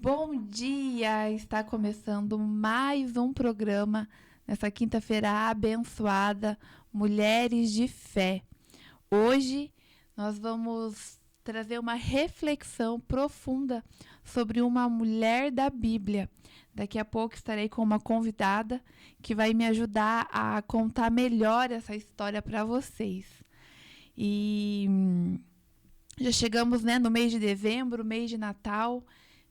Bom dia! Está começando mais um programa nessa quinta-feira abençoada, Mulheres de Fé. Hoje nós vamos trazer uma reflexão profunda sobre uma mulher da Bíblia. Daqui a pouco estarei com uma convidada que vai me ajudar a contar melhor essa história para vocês. E já chegamos, no mês de dezembro, mês de Natal,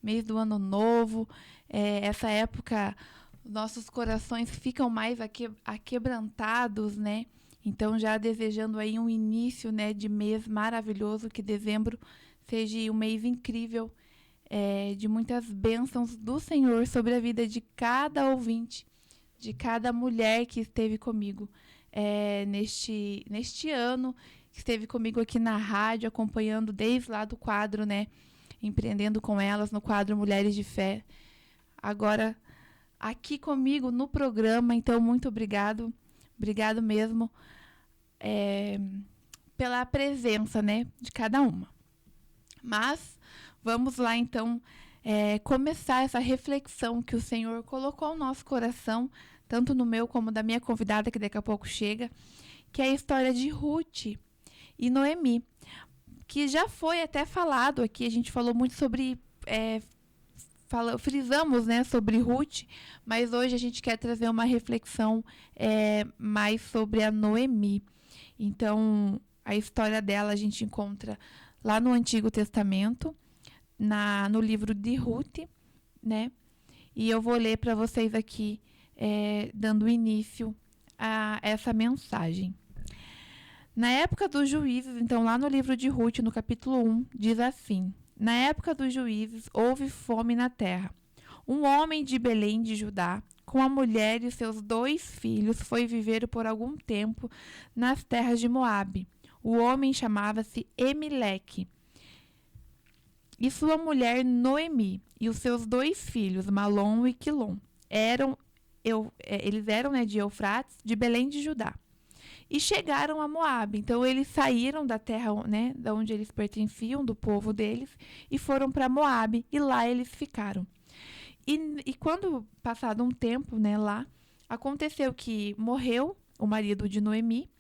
mês do Ano Novo. Essa época, nossos corações ficam mais aquebrantados, né? Então, já desejando aí um início, de mês maravilhoso, que dezembro seja um mês incrível, de muitas bênçãos do Senhor sobre a vida de cada ouvinte, de cada mulher que esteve comigo neste ano, que esteve comigo aqui na rádio, acompanhando desde lá do quadro, Empreendendo com Elas, no quadro Mulheres de Fé. Agora, aqui comigo no programa, então, muito obrigado mesmo pela presença, de cada uma. Mas, vamos lá, então, começar essa reflexão que o Senhor colocou no nosso coração, tanto no meu como da minha convidada, que daqui a pouco chega, que é a história de Ruth e Noemi, que já foi até falado aqui. A gente falou muito sobre, frisamos, sobre Ruth, mas hoje a gente quer trazer uma reflexão mais sobre a Noemi. Então, a história dela a gente encontra lá no Antigo Testamento, no livro de Ruth, E eu vou ler para vocês aqui, dando início a essa mensagem. Na época dos juízes, então lá no livro de Ruth, no capítulo 1, diz assim: Na época dos juízes houve fome na terra. Um homem de Belém de Judá, com a mulher e seus 2 filhos, foi viver por algum tempo nas terras de Moabe. O homem chamava-se Elimelec. E sua mulher Noemi, e os seus 2 filhos, Malom e Quilom, eles eram de Eufrates, de Belém de Judá. E chegaram a Moabe. Então, eles saíram da terra, da onde eles pertenciam, do povo deles, e foram para Moabe, e lá eles ficaram. E quando, passado um tempo, lá, aconteceu que morreu o marido de Noemi,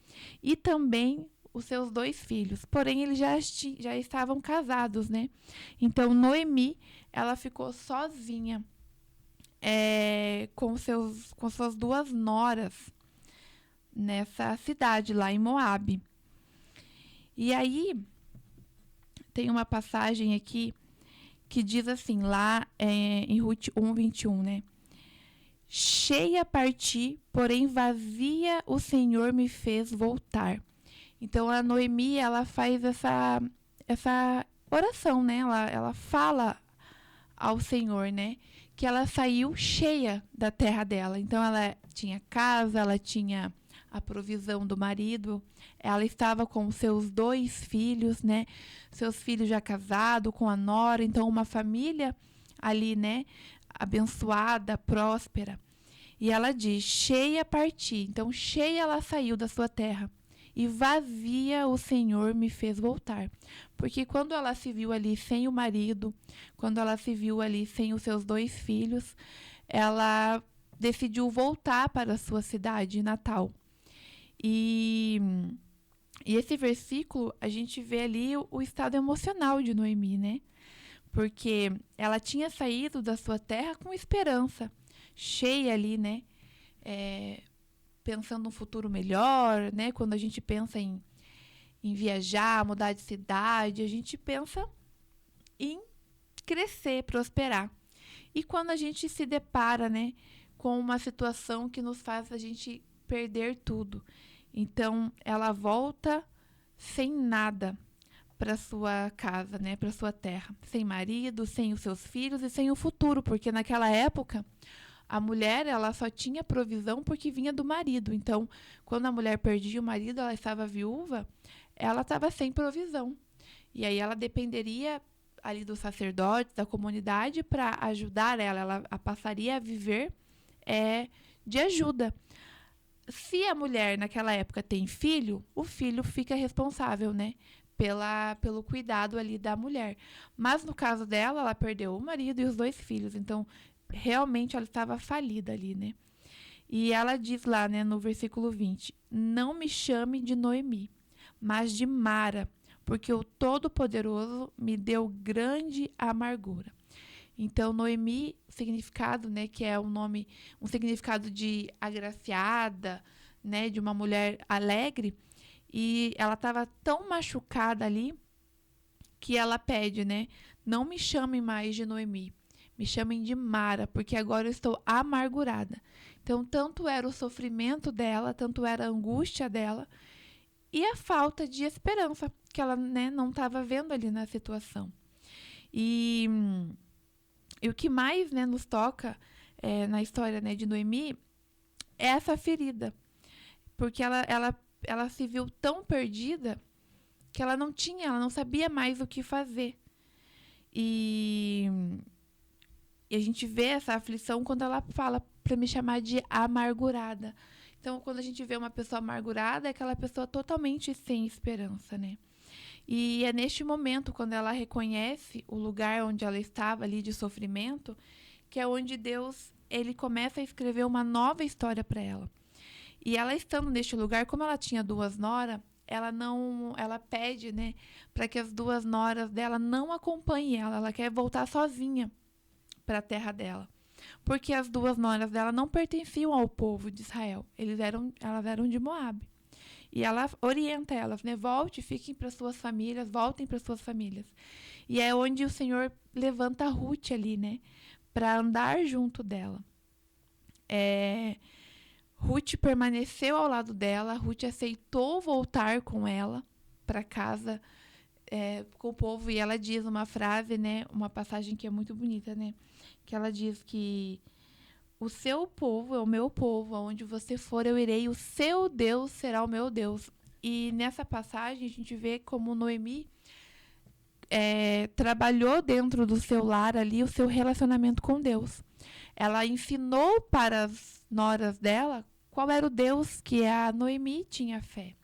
e também os seus 2 filhos. Porém, eles já estavam casados, Então, Noemi, ela ficou sozinha, com suas 2 noras, nessa cidade lá em Moabe. E aí tem uma passagem aqui que diz assim, lá em Ruth 1:21, Cheia parti, porém vazia o Senhor me fez voltar. Então a Noemi, ela faz essa oração, ela fala ao Senhor, que ela saiu cheia da terra dela. Então ela tinha casa, ela tinha a provisão do marido, ela estava com seus 2 filhos, Seus filhos já casados, com a nora, então uma família ali, abençoada, próspera. E ela diz, cheia parti, então cheia ela saiu da sua terra, e vazia o Senhor me fez voltar. Porque quando ela se viu ali sem o marido, quando ela se viu ali sem os seus 2 filhos, ela decidiu voltar para a sua cidade natal. E esse versículo, a gente vê ali o estado emocional de Noemi, Porque ela tinha saído da sua terra com esperança, cheia ali, pensando num futuro melhor, Quando a gente pensa em viajar, mudar de cidade, a gente pensa em crescer, prosperar. E quando a gente se depara, com uma situação que nos faz a gente perder tudo, então ela volta sem nada para sua casa, para sua terra, sem marido, sem os seus filhos e sem o futuro, porque naquela época a mulher, ela só tinha provisão porque vinha do marido. Então, quando a mulher perdia o marido, ela estava viúva, ela estava sem provisão. E aí ela dependeria ali do sacerdote, da comunidade, para ajudar ela passaria a viver de ajuda. Se a mulher naquela época tem filho, o filho fica responsável, pelo cuidado ali da mulher. Mas no caso dela, ela perdeu o marido e os 2 filhos. Então, realmente ela estava falida ali, né? E ela diz lá, né, no versículo 20: não me chame de Noemi, mas de Mara, porque o Todo-Poderoso me deu grande amargura. Então, Noemi, significado, né, que é um significado de agraciada, né, de uma mulher alegre, e ela estava tão machucada ali que ela pede, né, não me chamem mais de Noemi, me chamem de Mara, porque agora eu estou amargurada. Então, tanto era o sofrimento dela, tanto era a angústia dela e a falta de esperança que ela, né, não estava vendo ali na situação. E o que mais, né, nos toca na história, né, de Noemi é essa ferida, porque ela se viu tão perdida que ela não sabia mais o que fazer. E a gente vê essa aflição quando ela fala para me chamar de amargurada. Então, quando a gente vê uma pessoa amargurada, é aquela pessoa totalmente sem esperança, né? E é neste momento, quando ela reconhece o lugar onde ela estava ali de sofrimento, que é onde Deus, ele começa a escrever uma nova história para ela. E ela estando neste lugar, como ela tinha 2 noras, ela pede, né, para que as 2 noras dela não acompanhem ela. Ela quer voltar sozinha para a terra dela, porque as 2 noras dela não pertenciam ao povo de Israel. Elas eram de Moabe. E ela orienta elas, né? Voltem para suas famílias. E é onde o Senhor levanta a Ruth ali, né? Para andar junto dela. Ruth permaneceu ao lado dela. Ruth aceitou voltar com ela para casa, com o povo. E ela diz uma frase, né? Uma passagem que é muito bonita, né? Que ela diz que o seu povo é o meu povo, aonde você for eu irei, o seu Deus será o meu Deus. E nessa passagem a gente vê como Noemi trabalhou dentro do seu lar ali o seu relacionamento com Deus. Ela ensinou para as noras dela qual era o Deus que a Noemi tinha fé.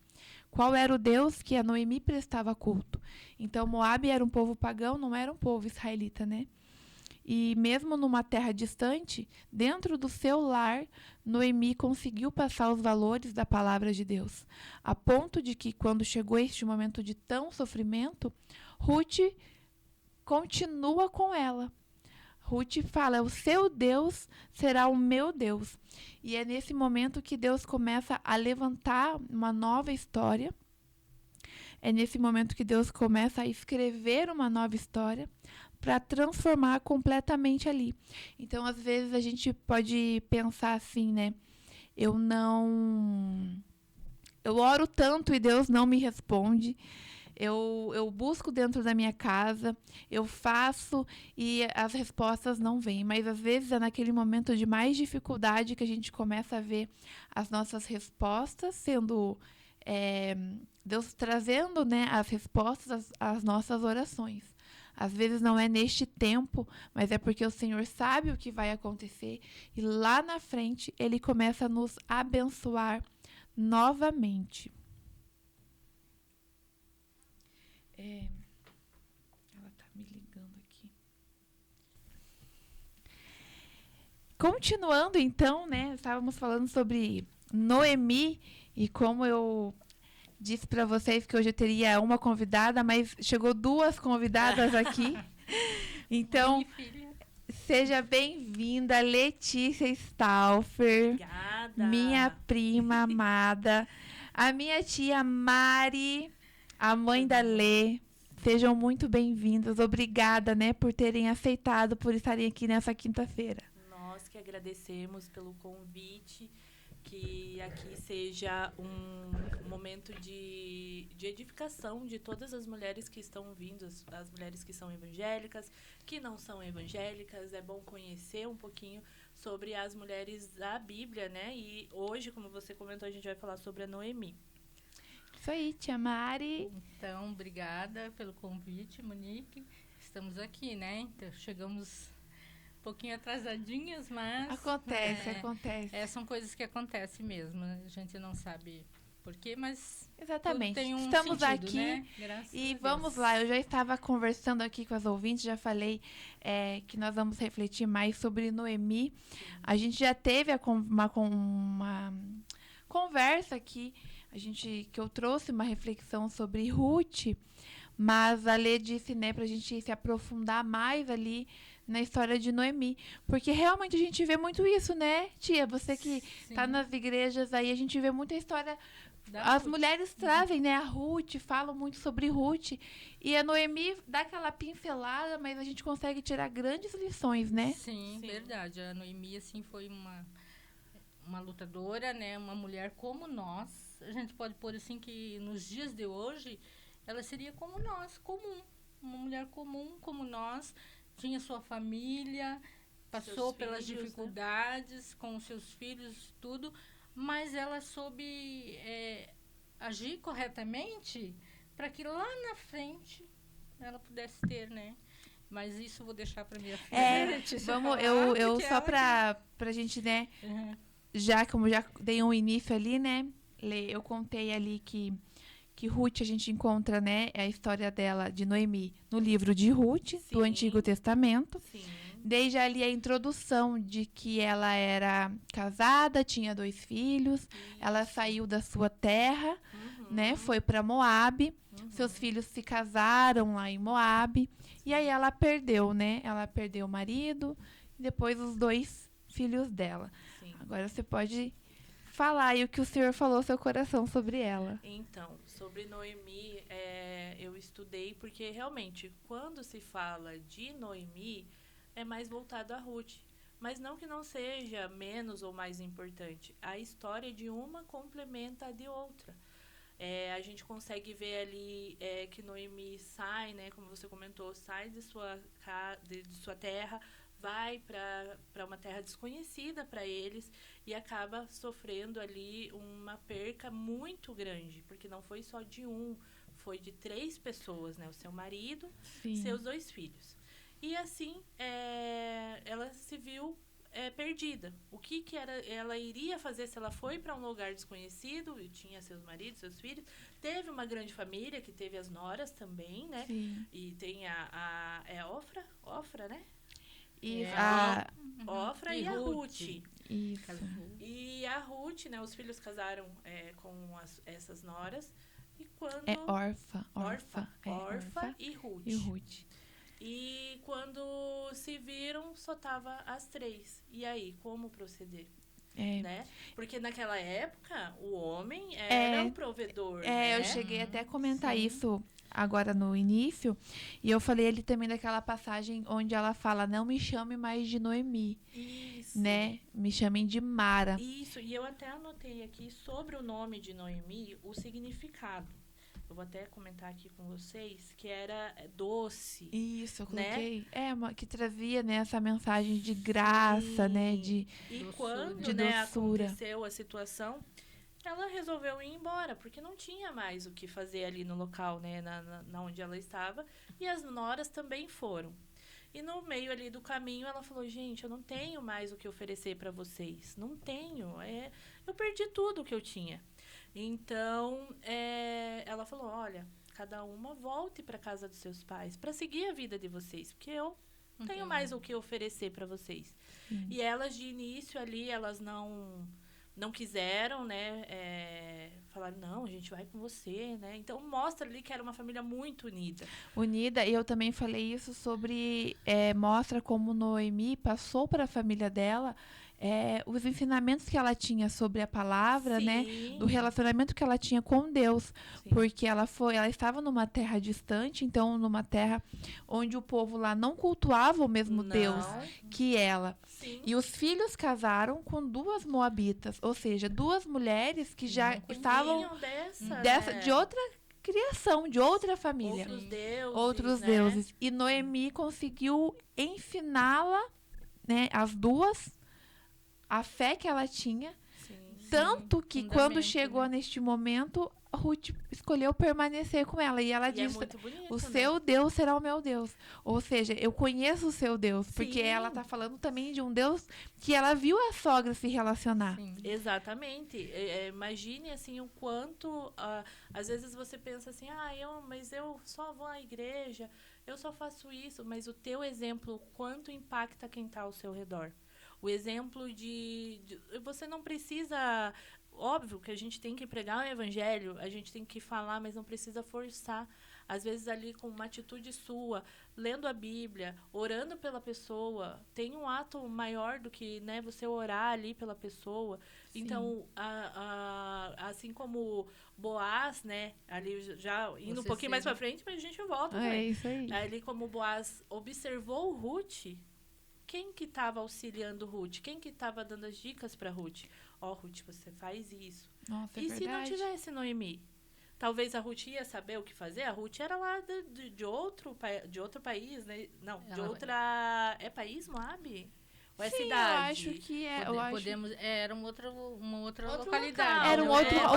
Qual era o Deus que a Noemi prestava culto. Então Moabe era um povo pagão, não era um povo israelita, né? E mesmo numa terra distante, dentro do seu lar, Noemi conseguiu passar os valores da palavra de Deus, a ponto de que, quando chegou este momento de tão sofrimento, Ruth continua com ela. Ruth fala: o seu Deus será o meu Deus. E é nesse momento que Deus começa a levantar uma nova história. É nesse momento que Deus começa a escrever uma nova história para transformar completamente ali. Então, às vezes, a gente pode pensar assim, né? Eu oro tanto e Deus não me responde. Eu busco dentro da minha casa, eu faço e as respostas não vêm. Mas, às vezes, é naquele momento de mais dificuldade que a gente começa a ver as nossas respostas sendo... Deus trazendo, né, as respostas às nossas orações. Às vezes não é neste tempo, mas é porque o Senhor sabe o que vai acontecer e lá na frente Ele começa a nos abençoar novamente. Ela está me ligando aqui. Continuando então, né, estávamos falando sobre Noemi e como eu disse para vocês que hoje eu teria uma convidada, mas chegou 2 convidadas aqui. Então, seja bem-vinda, Letícia Stauffer. Obrigada. Minha prima amada. A minha tia Mari, a mãe da Lê. Sejam muito bem-vindas. Obrigada, né, por terem aceitado, por estarem aqui nessa quinta-feira. Nós que agradecemos pelo convite. Que aqui seja um momento de edificação de todas as mulheres que estão vindo, as mulheres que são evangélicas, que não são evangélicas. É bom conhecer um pouquinho sobre as mulheres da Bíblia, né? E hoje, como você comentou, a gente vai falar sobre a Noemi. Isso aí, tia Mari. Então, obrigada pelo convite, Monique. Estamos aqui, né? Então, chegamos... um pouquinho atrasadinhas, mas... Acontece. São coisas que acontecem mesmo. A gente não sabe porquê, mas Exatamente. tudo tem um Estamos sentido, aqui né? Graças e a vamos Deus. lá. Eu já estava conversando aqui com as ouvintes, já falei que nós vamos refletir mais sobre Noemi. A gente já teve uma conversa aqui, que eu trouxe uma reflexão sobre Ruth, mas a Lê disse, né, pra gente se aprofundar mais ali na história de Noemi. Porque realmente a gente vê muito isso, né, tia? Você que Sim, tá nas igrejas aí, a gente vê muita história. da As Ruth. mulheres trazem, né, a Ruth, falam muito sobre Ruth. E a Noemi dá aquela pincelada, mas a gente consegue tirar grandes lições, né? Sim, Sim. verdade. A Noemi, assim, foi uma lutadora, né? Uma mulher como nós. A gente pode pôr assim que nos dias de hoje, ela seria como nós, comum. Uma mulher comum como nós. Tinha sua família, passou Seus pelas filhos, né? dificuldades com os seus filhos, tudo. Mas ela soube agir corretamente para que lá na frente ela pudesse ter, né? Mas isso eu vou deixar para minha filha. Letícia Vamos, falar, eu porque só ela pra gente, né, Uhum. como já dei um início ali, né, Lê, eu contei ali que Ruth a gente encontra, né, a história dela, de Noemi, no livro de Ruth, do Sim. Antigo Testamento. Sim. Desde ali a introdução de que ela era casada, tinha 2 filhos, ela saiu da sua terra, né, foi para Moabe, seus filhos se casaram lá em Moabe, e aí ela perdeu, né, ela perdeu o marido e depois os 2 filhos dela. Sim. Agora você pode falar aí o que o Senhor falou ao seu coração sobre ela. Então, sobre Noemi, eu estudei porque realmente, quando se fala de Noemi, é mais voltado a Ruth. Mas não que não seja menos ou mais importante. A história de uma complementa a de outra. A gente consegue ver ali que Noemi sai, né, como você comentou, sai de sua terra, vai para uma terra desconhecida para eles e acaba sofrendo ali uma perca muito grande, porque não foi só de foi de 3 pessoas, né, o seu marido, Sim. seus 2 filhos. E assim, ela se viu perdida. O que ela iria fazer se ela foi para um lugar desconhecido e tinha seus maridos, seus filhos? Teve uma grande família, que teve as noras também, né? Sim. E tem a Ofra, né? E Ofra E e a Ruth. Ruth. isso. E a Ruth, né? Os filhos casaram com essas noras. E quando... É Orfa Orfa e Ruth. e Ruth. E quando se viram, só tava as 3. E aí, como proceder? Né? Porque naquela época, o homem era o provedor, né? Eu cheguei até a comentar Sim. isso agora no início. E eu falei ali também daquela passagem onde ela fala, não me chame mais de Noemi, Isso. né? Me chamem de Mara. Isso, e eu até anotei aqui sobre o nome de Noemi, o significado. Eu vou até comentar aqui com vocês, que era doce. Isso, eu né? coloquei. Que trazia, né, essa mensagem de graça, né? De E Doçura. quando De né, doçura. aconteceu a situação, ela resolveu ir embora, porque não tinha mais o que fazer ali no local, né, na onde ela estava. E as noras também foram. E no meio ali do caminho, ela falou, gente, eu não tenho mais o que oferecer para vocês. Não tenho. Eu perdi tudo que eu tinha. Então, ela falou, olha, cada uma volte para casa dos seus pais para seguir a vida de vocês, porque eu não tenho mais o que oferecer para vocês. Sim. E elas, de início ali, elas não quiseram, né, falaram, não, a gente vai com você, né. Então, mostra ali que era uma família muito unida. Unida, e eu também falei isso sobre, mostra como Noemi passou para a família dela os ensinamentos que ela tinha sobre a palavra, né? Sim. Do relacionamento que ela tinha com Deus. Sim. Porque ela estava numa terra distante, então numa terra onde o povo lá não cultuava o mesmo Deus que ela. Sim. E os filhos casaram com 2 moabitas, ou seja, 2 mulheres que já estavam Vinham de outra criação, de outra família. Outros deuses, né? Deuses. E Noemi conseguiu ensiná-la, né, as 2, a fé que ela tinha, Sim. Tanto que quando fundamento, chegou né? neste momento, a Ruth escolheu permanecer com ela. E ela E é disse: muito bonito, o né? seu Deus será o meu Deus. Ou seja, eu conheço o seu Deus. Porque Sim. ela tá falando também de um Deus que ela viu a sogra se relacionar. Sim. Exatamente. Imagine assim o quanto às vezes você pensa assim, mas eu só vou à igreja, eu só faço isso, mas o teu exemplo, o quanto impacta quem está ao seu redor. O exemplo de você não precisa, óbvio que a gente tem que pregar o evangelho, a gente tem que falar, mas não precisa forçar. Às vezes ali com uma atitude sua, lendo a Bíblia, orando pela pessoa, tem um ato maior do que, né, você orar ali pela pessoa. Sim. Então, assim como Boaz, né, ali já indo um Você pouquinho mais ser- para frente, mas a gente volta É também. isso aí. Ali como Boaz observou Ruth, quem que estava auxiliando Ruth? Quem que estava dando as dicas para Ruth? Ruth, você faz isso. Nossa, é E se não verdade. tivesse Noemi? Talvez a Ruth ia saber o que fazer. A Ruth era lá de outro país, né? Não, de Ela- outra... É país, Moab? Ou é Sim, cidade? eu acho que é. Eu acho... Podemos, era uma outra Outro localidade. local. Era Não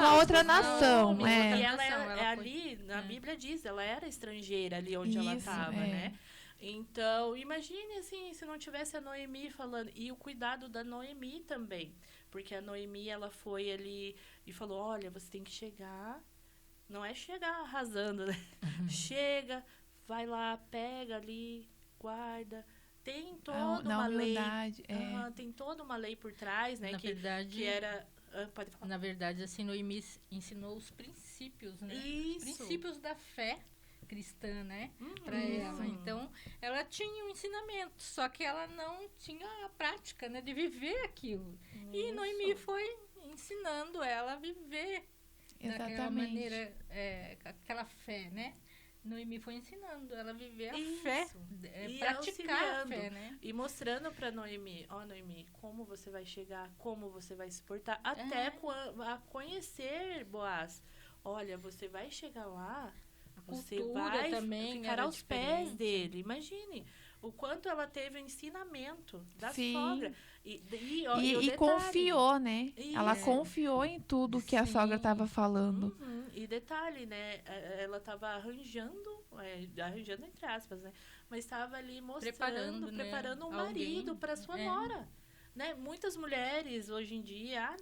uma outra nação, uma é. outra E ela, nação, ela foi- ali, na é. Bíblia diz, ela era estrangeira ali onde ela Isso, estava, é. né? Então, imagine assim, se não tivesse a Noemi falando. E o cuidado da Noemi também. Porque a Noemi, ela foi ali e falou, olha, você tem que chegar. Não é chegar arrasando, né? Chega, vai lá, pega ali, guarda. Tem toda Na uma lei. humildade, é. Aham, tem toda uma lei por trás, né? Na verdade, Que era... pode falar. na verdade, assim, Noemi ensinou os princípios, né? Os Isso. princípios da fé cristã, né? Para Isso. ela. Então, ela tinha um ensinamento, só que ela não tinha a prática, né, de viver aquilo. E Isso. Noemi foi ensinando ela a viver daquela Exatamente. maneira, aquela fé, né? Noemi foi ensinando ela a viver a Isso. fé, E praticar a auxiliando. fé, né? E mostrando pra Noemi, Noemi, como você vai chegar, como você vai se portar, até a conhecer Boaz. Olha, você vai chegar lá, você cultura vai também ficar era aos pés diferente. dele. Imagine o quanto ela teve o ensinamento da Sim. sogra. E o E detalhe, confiou, né? Ela Isso. confiou em tudo que a Sim. sogra estava falando. Uhum. E detalhe, né? Ela estava arranjando entre aspas, né? Mas estava ali mostrando, Preparando, preparando né? um marido Alguém, para sua nora. Né? Muitas mulheres hoje em dia,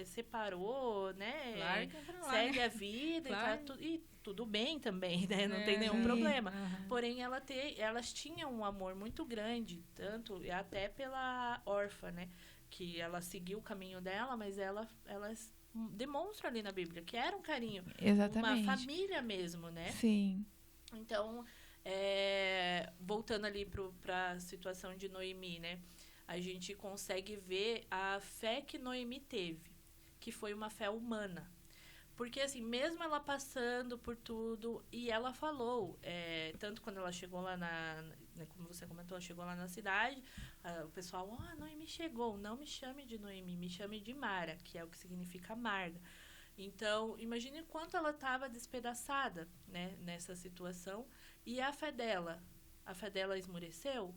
separou, né? Larga pra lá, Segue né? a vida Claro. e tudo bem também, né? Não tem nenhum Sim. problema. Aham. Porém, elas tinham um amor muito grande, tanto até pela órfã, né? Que ela seguiu o caminho dela, mas elas demonstram ali na Bíblia que era um carinho, Exatamente. uma família mesmo, né? Sim. Então, voltando ali para a situação de Noemi, né? A gente consegue ver a fé que Noemi teve, que foi uma fé humana. Porque, assim, mesmo ela passando por tudo, e ela falou, tanto quando ela chegou lá como você comentou, ela chegou lá na cidade, o pessoal, Noemi chegou, não me chame de Noemi, me chame de Mara, que é o que significa amarga. Então, imagine quanto ela estava despedaçada, né, nessa situação, e a fé dela esmoreceu?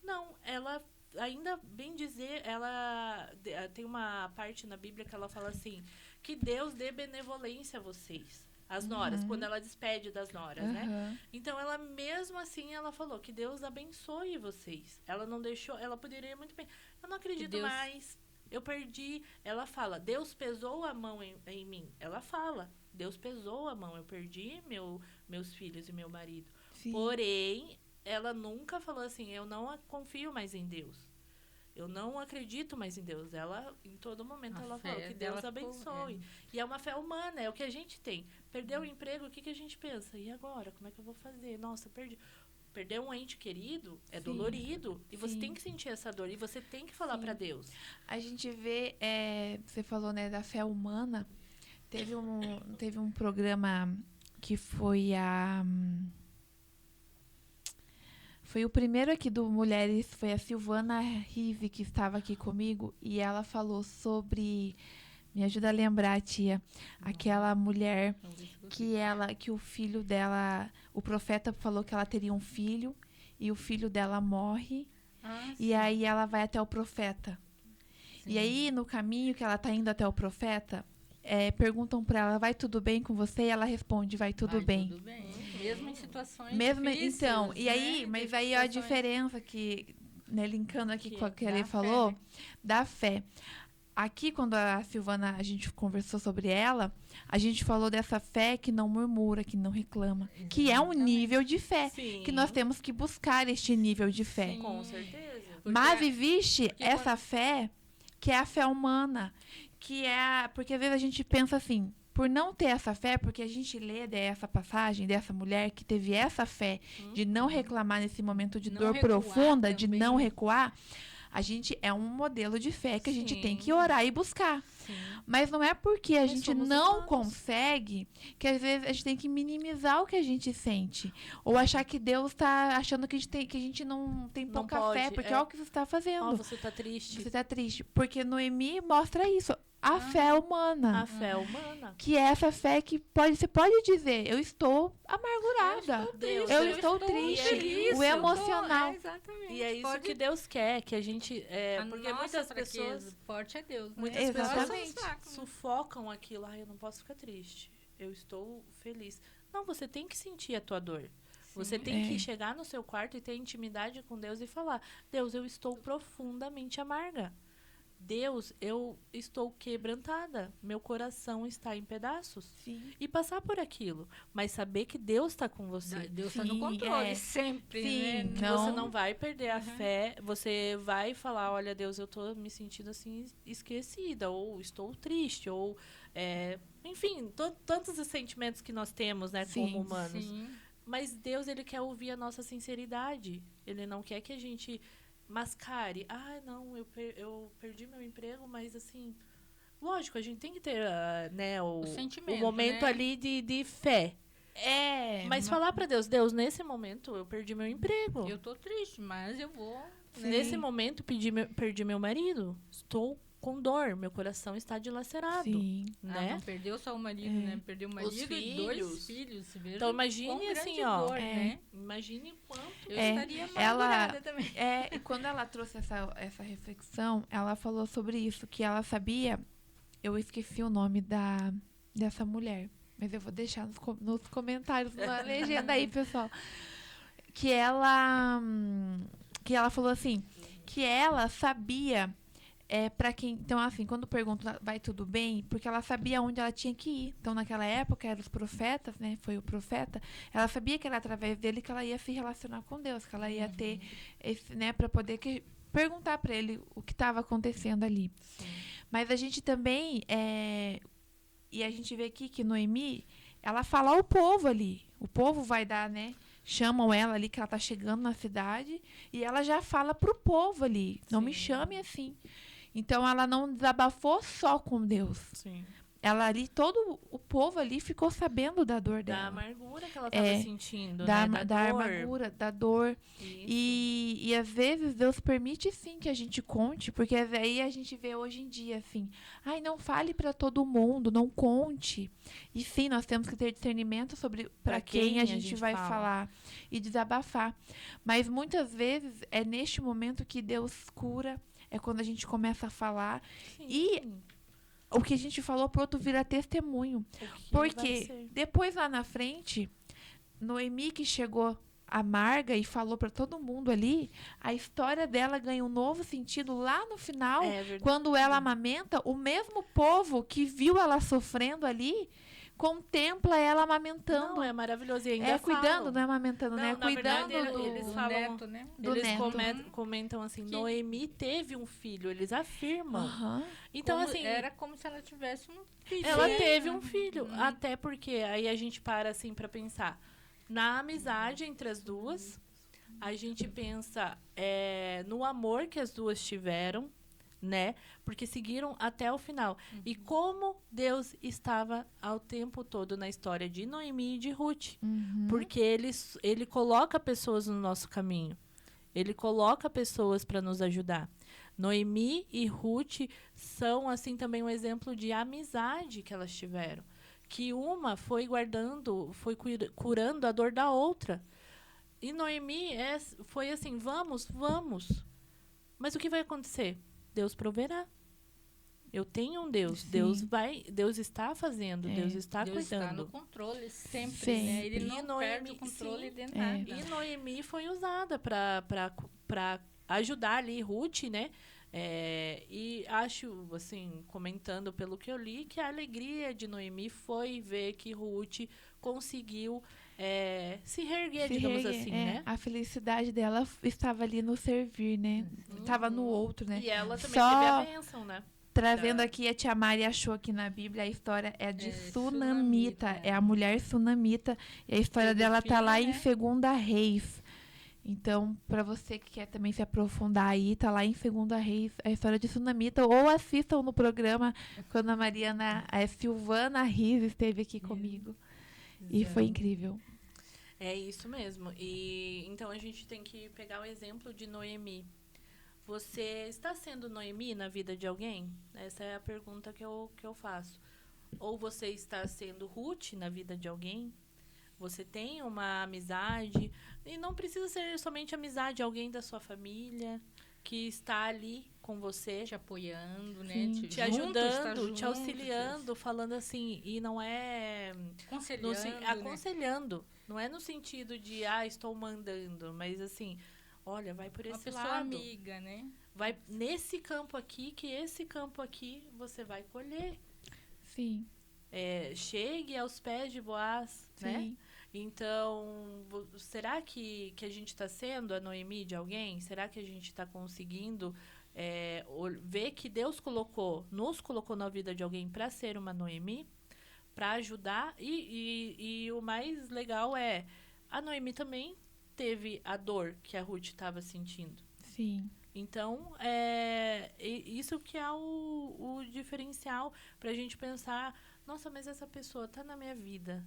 Não, ela... Ainda bem dizer, ela tem uma parte na Bíblia que ela fala assim, que Deus dê benevolência a vocês, as noras, quando ela despede das noras, né? Aham. Então, ela mesmo assim, ela falou que Deus abençoe vocês. Ela não deixou, ela poderia muito bem, eu não acredito Deus... mais, eu perdi. Ela fala, Deus pesou a mão em mim. Ela fala, Deus pesou a mão, eu perdi meus filhos e meu marido. Sim. Porém, ela nunca falou assim, eu não confio mais em Deus. Eu não acredito mais em Deus. Ela, em todo momento, ela falou que Deus abençoe. E é uma fé humana, é o que a gente tem. Perdeu o emprego, o que a gente pensa? E agora? Como é que eu vou fazer? Nossa, perdi. Perder um ente querido é Sim. dolorido. E você Sim. tem que sentir essa dor. E você tem que falar para Deus. A gente vê, você falou, né, da fé humana. Teve um programa que foi foi o primeiro aqui do Mulheres, foi a Silvana Rive, que estava aqui comigo, e ela falou sobre, me ajuda a lembrar, tia, aquela mulher que o filho dela, o profeta falou que ela teria um filho, e o filho dela morre, e aí ela vai até o profeta. E aí, no caminho que ela tá indo até o profeta, perguntam pra ela, vai tudo bem com você? E ela responde, vai tudo bem. Tudo bem. Mesmo em situações Mesmo, difíceis, então, e aí, né? mas De aí a situações- diferença que, né, linkando aqui Que com o que da ele fé, falou, né? da fé. Aqui, quando a Silvana, a gente conversou sobre ela, a gente falou dessa fé que não murmura, que não reclama, que é um Exatamente. nível de fé, Sim. que nós temos que buscar este nível de fé. Sim. Com certeza. Porque Mas existe porque essa fé, que é a fé humana, porque às vezes a gente pensa assim, por não ter essa fé, porque a gente lê dessa passagem dessa mulher que teve essa fé de não reclamar nesse momento de Não dor recuar profunda, de também, não né? recuar, a gente é um modelo de fé que a gente tem que Sim. orar e buscar. Sim. Mas não é porque a Nós gente somos não humanos. consegue que às vezes a gente tem que minimizar o que a gente sente. Ou achar que Deus tá achando que a gente não tem Não pouca pode, fé, porque é. olha o que você está fazendo. Ó, você tá triste. Você tá triste. Porque Noemi mostra isso. A fé humana. A fé humana. Que é essa fé que você pode dizer, eu estou amargurada. Deus, Eu estou triste. feliz, O eu tô- emocional. exatamente. E é isso Pode- que Deus quer, que a gente... a porque nossa muitas fraqueza, pessoas... forte é Deus, né? Muitas Exatamente. pessoas sufocam aquilo. Ai, eu não posso ficar triste. Eu estou feliz. Não, você tem que sentir a tua dor. Você tem que chegar no seu quarto e ter intimidade com Deus e falar: Deus, eu estou profundamente amarga. Deus, eu estou quebrantada. Meu coração está em pedaços. Sim. E passar por aquilo. Mas saber que Deus está com você. Deus está no Sim, controle, sempre, Sim, né? não. Você não vai perder a fé, você vai falar, olha, Deus, eu tô me sentindo assim esquecida, ou estou triste, ou enfim, tantos os sentimentos que nós temos, né, Sim, como humanos. Sim. Mas Deus, ele quer ouvir a nossa sinceridade. Ele não quer que a gente mascare. Ah, não, eu perdi meu emprego, mas assim, lógico, a gente tem que ter, né, o sentimento, momento né? ali de fé. Mas falar pra Deus, Deus, nesse momento eu perdi meu emprego. Eu tô triste, mas eu vou. né? Nesse momento perdi meu marido. Estou com dor, meu coração está dilacerado. Sim. Né? Não perdeu só o marido, né? Perdeu o marido e filhos. 2 filhos. Veja Então imagine quão grande assim, ó. dor, né? Imagine quanto. Eu É, estaria ela- amargurada também. E quando ela trouxe essa reflexão, ela falou sobre isso, que ela sabia, eu esqueci o nome dessa mulher, mas eu vou deixar nos comentários, na legenda aí, pessoal. Que ela falou assim, que ela sabia para quem, então assim, quando perguntam vai tudo bem, porque ela sabia onde ela tinha que ir. Então naquela época eram os profetas, né? Foi o profeta. Ela sabia que era através dele que ela ia se relacionar com Deus, que ela ia ter esse, né, para poder perguntar para ele o que estava acontecendo ali. Mas a gente também e a gente vê aqui que Noemi, ela fala ao povo ali. O povo vai dar, né? Chamam ela ali que ela tá chegando na cidade e ela já fala pro povo ali, não me chame assim. Então ela não desabafou só com Deus. Sim. Ela ali, todo o povo ali ficou sabendo da dor Da dela. amargura que ela estava sentindo, Da né? da dor. amargura, da dor. Isso. E às vezes Deus permite sim que a gente conte, porque aí a gente vê hoje em dia assim, ai, não fale para todo mundo, não conte. E sim, nós temos que ter discernimento sobre para quem a gente vai fala. falar e desabafar. Mas muitas vezes é neste momento que Deus cura, é quando a gente começa a falar. Sim. E o que a gente falou pro outro vira testemunho. O que vai Porque ser? depois lá na frente, Noemi que chegou amarga e falou para todo mundo ali, a história dela ganha um novo sentido lá no final, É verdade. quando ela amamenta, o mesmo povo que viu ela sofrendo ali, contempla ela amamentando. Não, é maravilhoso. E ainda cuidando, falam. não é amamentando, Não, né? na Cuidando verdade, do... eles O falam- neto, né? do Eles neto. comentam assim, Que- Noemi teve um filho, eles afirmam. Aham. Então, Como- assim, era como se ela tivesse um filho. ela né? teve um filho. Até porque aí a gente para assim pra pensar. Na amizade entre as duas, a gente pensa no amor que as duas tiveram, né? Porque seguiram até o final. E como Deus estava ao tempo todo na história de Noemi e de Ruth. Uhum. Porque ele coloca pessoas no nosso caminho. Ele coloca pessoas para nos ajudar. Noemi e Ruth são, assim, também um exemplo de amizade que elas tiveram. Que uma foi foi curando a dor da outra. E Noemi foi assim, vamos. Mas o que vai acontecer? Deus proverá. Eu tenho um Deus. Sim. Deus está fazendo, Deus está Deus está no cuidando. controle sempre, Sempre. né? Ele E não Noemi, perde o controle sim. de nada. E Noemi foi usada para ajudar ali Ruth, né? E acho, assim, comentando pelo que eu li, que a alegria de Noemi foi ver que Ruth conseguiu se reerguer, digamos assim, né? A felicidade dela estava ali no servir, né? Estava no outro, né? E ela também Só teve a bênção, né? trazendo aqui, a tia Mari achou aqui na Bíblia, a história é de Sunamita, Sunamita. é a mulher Sunamita, e a história Teve dela tá filho, lá né? em 2 Reis. Então, para você que quer também se aprofundar aí, tá lá em 2 Reis, a história de Sunamita, ou assistam no programa quando a Mariana, a Silvana Riz esteve aqui comigo. E foi incrível. É isso mesmo. E então a gente tem que pegar o exemplo de Noemi. Você está sendo Noemi na vida de alguém? Essa é a pergunta que eu faço. Ou você está sendo Ruth na vida de alguém? Você tem uma amizade, e não precisa ser somente amizade, alguém da sua família que está ali com você, Te apoiando, né? Sim. te Juntos, tá ajudando, te juntos, auxiliando, falando assim, e não é aconselhando, né? aconselhando, não é no sentido de estou mandando, mas assim, olha, vai por Uma esse pessoa lado, amiga, né? vai nesse campo aqui, que esse campo aqui você vai colher. Sim, Chegue aos pés de Boaz, né? sim. Então, será que a gente está sendo a Noemi de alguém? Será que a gente está conseguindo ver que Deus nos colocou na vida de alguém para ser uma Noemi, para ajudar? E o mais legal a Noemi também teve a dor que a Ruth estava sentindo. Sim. Então, isso que é o diferencial para a gente pensar, nossa, mas essa pessoa está na minha vida.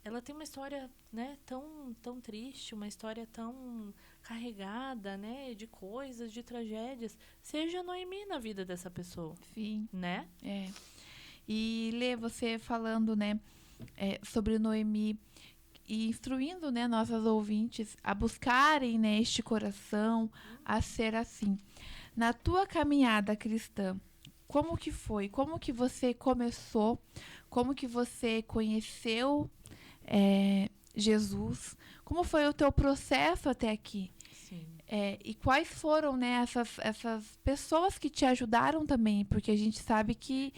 Ela tem uma história, né, tão triste, uma história tão carregada, né, de coisas, de tragédias. Seja Noemi na vida dessa pessoa, Sim. né? E Lê, você falando, né, sobre Noemi e instruindo, né, nossas ouvintes a buscarem, né, este coração, a ser assim. Na tua caminhada cristã, como que foi? Como que você começou? Como que você conheceu Jesus? Como foi o teu processo até aqui? Sim. E quais foram, né, essas pessoas que te ajudaram também? Porque a gente sabe que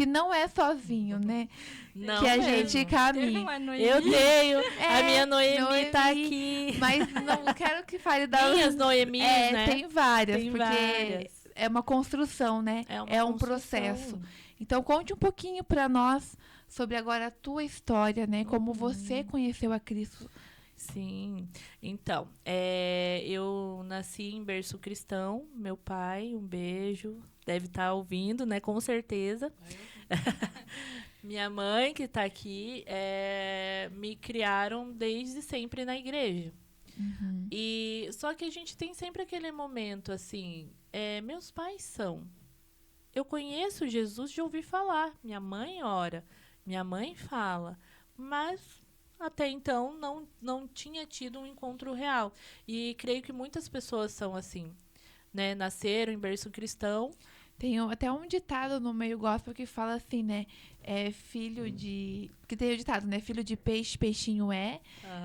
não é sozinho, né? Não que a mesmo. gente Teve caminha. uma Noemi. Eu tenho, a minha Noemi tá Noemi, aqui. Mas não quero que fale da... Minhas Noemis, né? Tem várias, Tem porque várias. é uma construção, né? É uma um construção. processo. Então, conte um pouquinho para nós sobre agora a tua história, né? Como você conheceu a Cristo. Sim, então, eu nasci em berço cristão, meu pai, um beijo, deve estar ouvindo, né, com certeza. Minha mãe, que está aqui, me criaram desde sempre na igreja. Uhum. E só que a gente tem sempre aquele momento, assim, meus pais eu conheço Jesus de ouvir falar, minha mãe ora, minha mãe fala, mas... Até então, não tinha tido um encontro real. E creio que muitas pessoas são assim, né? Nasceram em berço cristão. Tem até um ditado no meio gospel que fala assim, né? Filho de... Que tem o ditado, né? Filho de peixe, peixinho é.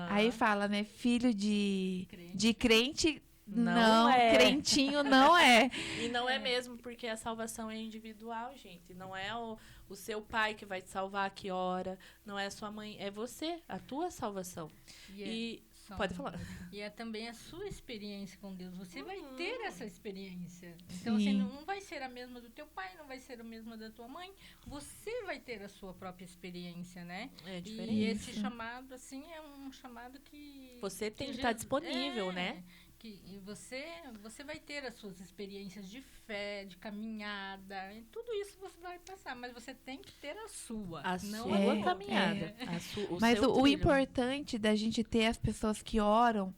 Aí fala, né? Filho de crente, não é. Crentinho não é. E não é mesmo, porque a salvação é individual, gente. Não é o seu pai que vai te salvar que ora. Não é a sua mãe. É você, a tua salvação. Pode falar. E é também a sua experiência com Deus. Você vai ter essa experiência. Então, Sim. assim, não vai ser a mesma do teu pai, não vai ser a mesma da tua mãe. Você vai ter a sua própria experiência, né? É diferente. E esse chamado, assim, é um chamado que... Você tem que estar disponível, né? E você vai ter as suas experiências de fé, de caminhada, e tudo isso você vai passar, mas você tem que ter a sua. A não sua a caminhada. Mas seu o trilho. importante da gente ter as pessoas que oram,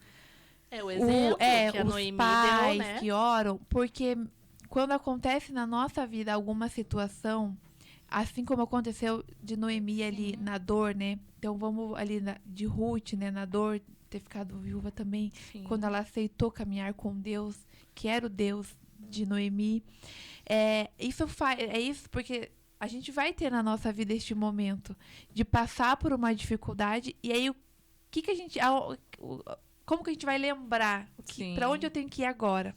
O exemplo que a os Noemi pais deu, né? que oram, porque quando acontece na nossa vida alguma situação, assim como aconteceu de Noemi ali na dor, né? Então vamos ali de Ruth, né? Na dor, ter ficado viúva também, Sim. quando ela aceitou caminhar com Deus, que era o Deus de Noemi. É isso porque a gente vai ter na nossa vida este momento de passar por uma dificuldade, e aí o que a gente... como que a gente vai lembrar? Para onde eu tenho que ir agora?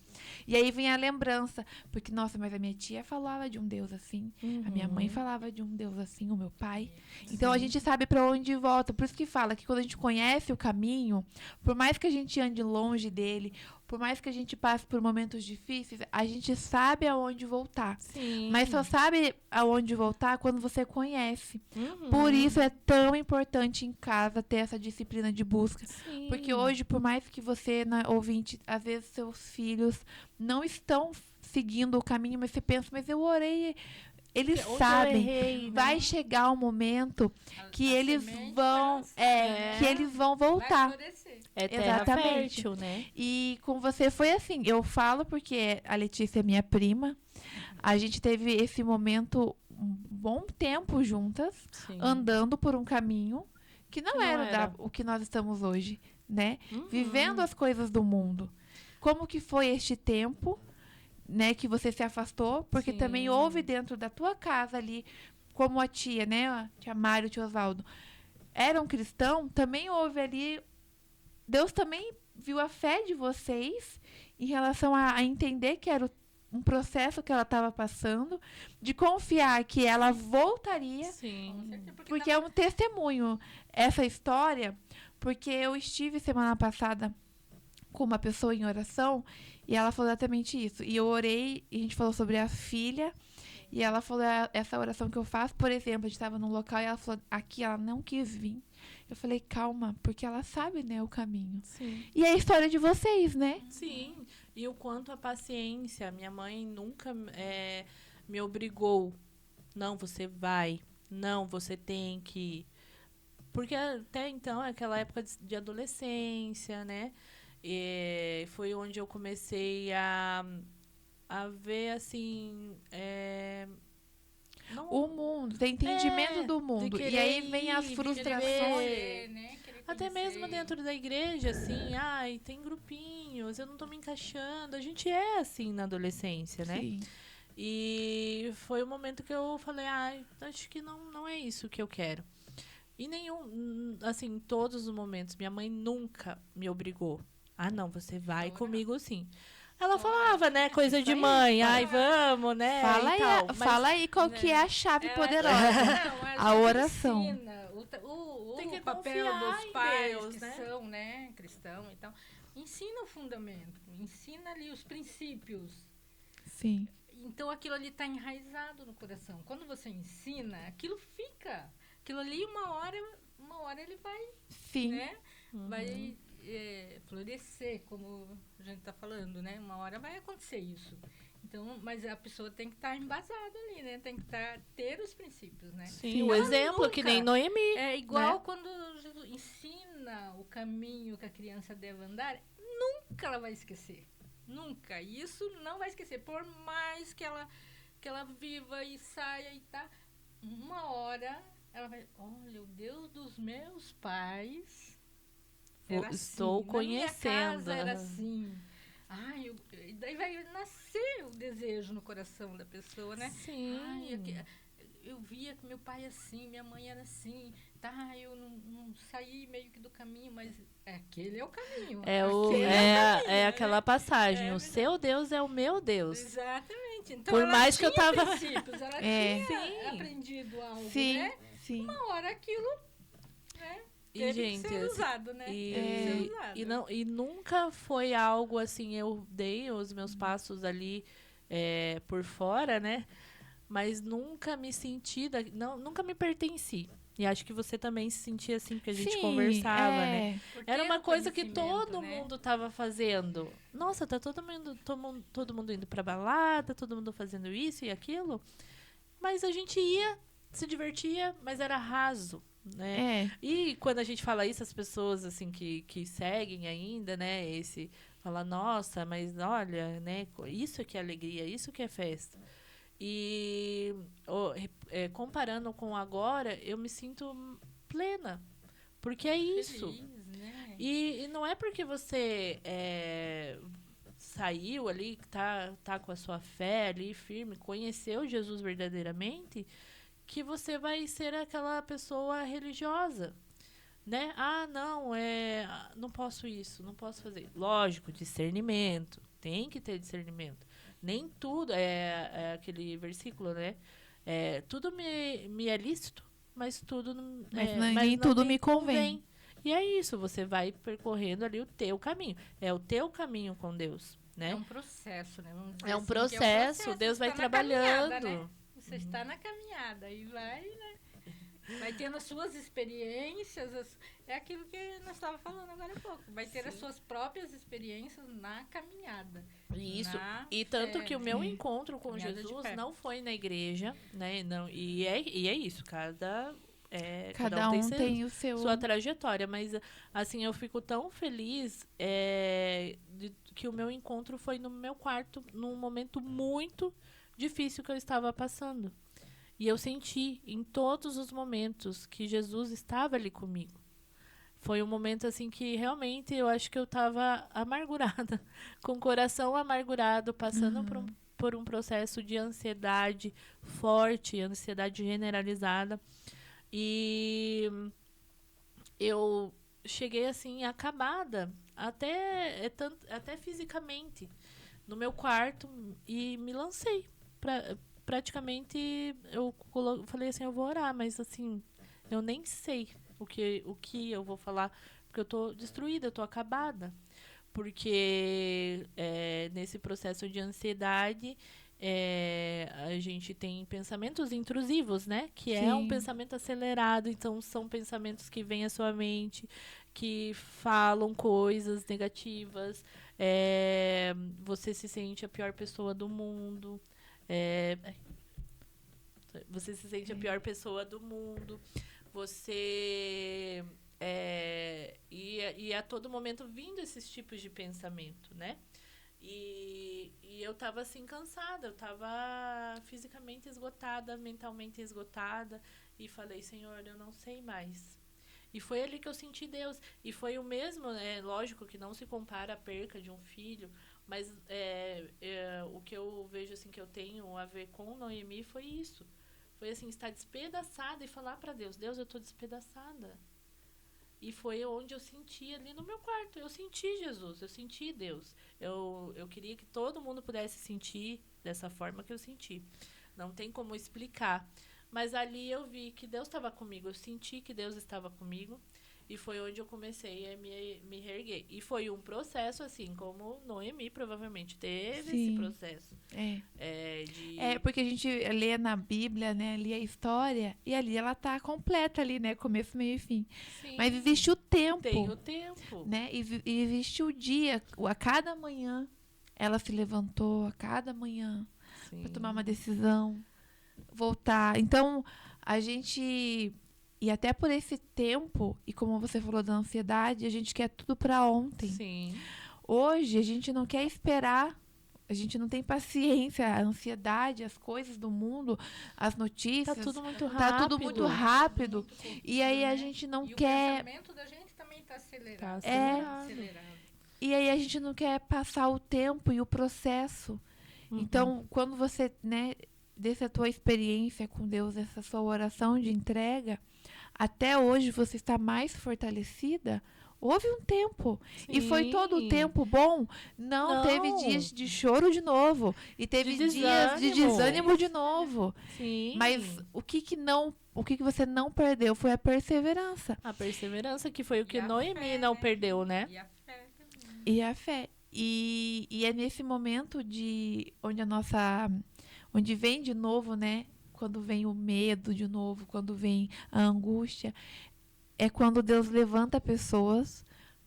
E aí vem a lembrança. Porque, nossa, mas a minha tia falava de um Deus assim. A minha mãe falava de um Deus assim, o meu pai. Então, a gente sabe para onde volta. Por isso que fala que quando a gente conhece o caminho, por mais que a gente ande longe dele, por mais que a gente passe por momentos difíceis, a gente sabe aonde voltar. Sim. Mas só sabe aonde voltar quando você conhece. Por isso é tão importante em casa ter essa disciplina de busca. Sim. Porque hoje, por mais que você, ouvinte, às vezes seus filhos não estão seguindo o caminho, mas você pensa, mas eu orei... Eles sabem, errei, né? vai chegar um momento que eles vão, que eles vão voltar. Vai florescer. É terra Exatamente. fértil, né? E com você foi assim, eu falo porque a Letícia é minha prima, a gente teve esse momento um bom tempo juntas, Sim. andando por um caminho que não era era. o que nós estamos hoje, né? Vivendo as coisas do mundo. Como que foi este tempo, né, que você se afastou? Porque Sim. também houve dentro da tua casa ali, como a tia, né, a tia Mário e o tio Osvaldo, eram cristãos, também houve ali, Deus também viu a fé de vocês em relação a entender que era um processo que ela estava passando, de confiar que ela voltaria, Sim. porque é um testemunho essa história, porque eu estive semana passada com uma pessoa em oração e ela falou exatamente isso. E eu orei e a gente falou sobre a filha e ela falou essa oração que eu faço, por exemplo, a gente estava num local e ela falou, aqui ela não quis vir. Eu falei, calma, porque ela sabe, né, o caminho. Sim. E é a história de vocês, né? Sim. E o quanto a paciência. Minha mãe nunca me obrigou. Não, você vai. Não, você tem que. Porque até então, aquela época de adolescência, né? E foi onde eu comecei a ver, assim... não, O mundo, tem entendimento do mundo. E aí vem as frustrações. Né? até mesmo dentro da igreja, assim, ai, tem grupinhos, eu não tô me encaixando. A gente é assim na adolescência, né? Sim. E foi o momento que eu falei, ai, acho que não é isso que eu quero. E assim, em todos os momentos, minha mãe nunca me obrigou. Ah, não, você vai comigo sim. Ela falava, né, coisa de mãe, ai, vamos, né? Fala, e tal, mas fala aí qual que é a chave poderosa. Não, A oração. Ensina Tem que o papel confiar dos em pais Deus, que né? são, né, cristãos e tal. Ensina o fundamento, ensina ali os princípios. Sim. Então aquilo ali está enraizado no coração. Quando você ensina, aquilo fica. Aquilo ali uma hora ele vai, Sim. né? Vai florescer, como a gente está falando, né? Uma hora vai acontecer isso. Então, mas a pessoa tem que estar embasada ali, né? Tem que ter os princípios, né? Sim, o exemplo, que nem Noemi. É igual né? quando Jesus ensina o caminho que a criança deve andar, nunca ela vai esquecer. Nunca. Isso não vai esquecer. Por mais que ela viva e saia e tá, uma hora ela vai, olha, o Deus dos meus pais era Estou assim. conhecendo. Na minha casa era assim. Ai, daí vai nascer o desejo no coração da pessoa, né? Sim. Ai, eu via que meu pai é assim, minha mãe era assim, tá? Eu não saí meio que do caminho, mas aquele é o caminho. É aquela passagem. O seu Deus é o meu Deus. Exatamente. Então, Por ela mais que eu tinha tava. princípios, ela tinha aprendido algo, Sim. né? Sim. Uma hora aquilo, né? E, Teve gente, que ser usado, né? E, Teve que ser usado. e nunca foi algo assim, eu dei os meus passos ali por fora, né? Mas nunca me senti, nunca me pertenci. E acho que você também se sentia assim, porque a gente conversava, né? Por Era ter uma o coisa que conhecimento, todo né? mundo tava fazendo. Nossa, tá todo mundo indo pra balada, todo mundo fazendo isso e aquilo. Mas a gente ia, se divertia, mas era raso, né? E quando a gente fala isso, as pessoas assim que seguem ainda, né? Fala, nossa, mas olha, né? Isso que é alegria, isso que é festa. E comparando com agora, eu me sinto plena. Porque é isso. Feliz, né? E não é porque você saiu ali, que tá com a sua fé ali firme, conheceu Jesus verdadeiramente, que você vai ser aquela pessoa religiosa, né? Ah, não, não posso isso, não posso fazer. Lógico, discernimento, tem que ter discernimento. Nem tudo é aquele versículo, né? Tudo me é lícito, mas tudo não, nem não tudo me convém. E é isso, você vai percorrendo ali o teu caminho. É o teu caminho com Deus, né? É um processo, né? Vamos dizer É um assim, que processo, Deus Você vai está na trabalhando. caminhada, né? Você está na caminhada e vai, né? Vai tendo as suas experiências, é aquilo que nós estávamos falando agora há pouco. Vai ter as suas próprias experiências na caminhada. Isso. Na E tanto fé, que o né? meu encontro com Caminhada de Jesus fé. não foi na igreja, né? Não, e é isso, cada Cada um um tem tem o seu. sua trajetória, mas assim, eu fico tão feliz que o meu encontro foi no meu quarto, num momento muito difícil que eu estava passando. E eu senti em todos os momentos que Jesus estava ali comigo. Foi um momento assim que realmente eu acho que eu estava amargurada, com o coração amargurado, passando por um processo de ansiedade forte, ansiedade generalizada. E eu cheguei assim acabada, até fisicamente, no meu quarto e me lancei. Praticamente eu falei assim, eu vou orar, mas assim, eu nem sei o que eu vou falar, porque eu tô destruída, eu tô acabada. Porque nesse processo de ansiedade, a gente tem pensamentos intrusivos, né? Que é um Sim. pensamento acelerado, então são pensamentos que vêm à sua mente, que falam coisas negativas, você se sente a pior pessoa do mundo, você se sente a pior pessoa do mundo, você e a todo momento vindo esses tipos de pensamento, né? E eu tava assim cansada, eu tava fisicamente esgotada, mentalmente esgotada, e falei, Senhor, eu não sei mais. E foi ali que eu senti Deus. E foi o mesmo, lógico que não se compara a perca de um filho, mas o que eu vejo assim que eu tenho a ver com Noemi foi isso. Foi assim, estar despedaçada e falar para Deus, Deus, eu tô despedaçada. E foi onde eu senti ali no meu quarto. Eu senti Jesus, eu senti Deus. Eu queria que todo mundo pudesse sentir dessa forma que eu senti. Não tem como explicar. Mas ali eu vi que Deus estava comigo. Eu senti que Deus estava comigo. E foi onde eu comecei a me reerguer. E foi um processo, assim, como Noemi provavelmente teve esse Sim. processo. Porque a gente lê na Bíblia, né? Lê a história e ali ela tá completa ali, né? Começo, meio e fim. Sim, Mas existe o tempo. tem o tempo. Né? E existe o dia. A cada manhã ela se levantou, a cada manhã, para tomar uma decisão, voltar. Então, a gente. E até por esse tempo, e como você falou da ansiedade, a gente quer tudo para ontem. Sim. Hoje, a gente não quer esperar. A gente não tem paciência, a ansiedade, as coisas do mundo, as notícias. Tá tudo muito rápido. Tá tudo muito rápido. Muito corrido, E aí a né? gente não E quer. o pensamento da gente também está acelerado. Tá acelerado. E aí a gente não quer passar o tempo e o processo. Então, quando você, né, dessa tua experiência com Deus, essa sua oração de entrega, até hoje você está mais fortalecida. Houve um tempo. Sim. E foi todo o tempo bom? Não, teve dias de choro de novo. E teve dias de desânimo de novo. Sim. Mas o que você não perdeu foi a perseverança. A perseverança, que foi o que E a Noemi fé, não né? perdeu, né? E a fé também. E a fé. E é nesse momento onde vem de novo, né? Quando vem o medo de novo, quando vem a angústia, é quando Deus levanta pessoas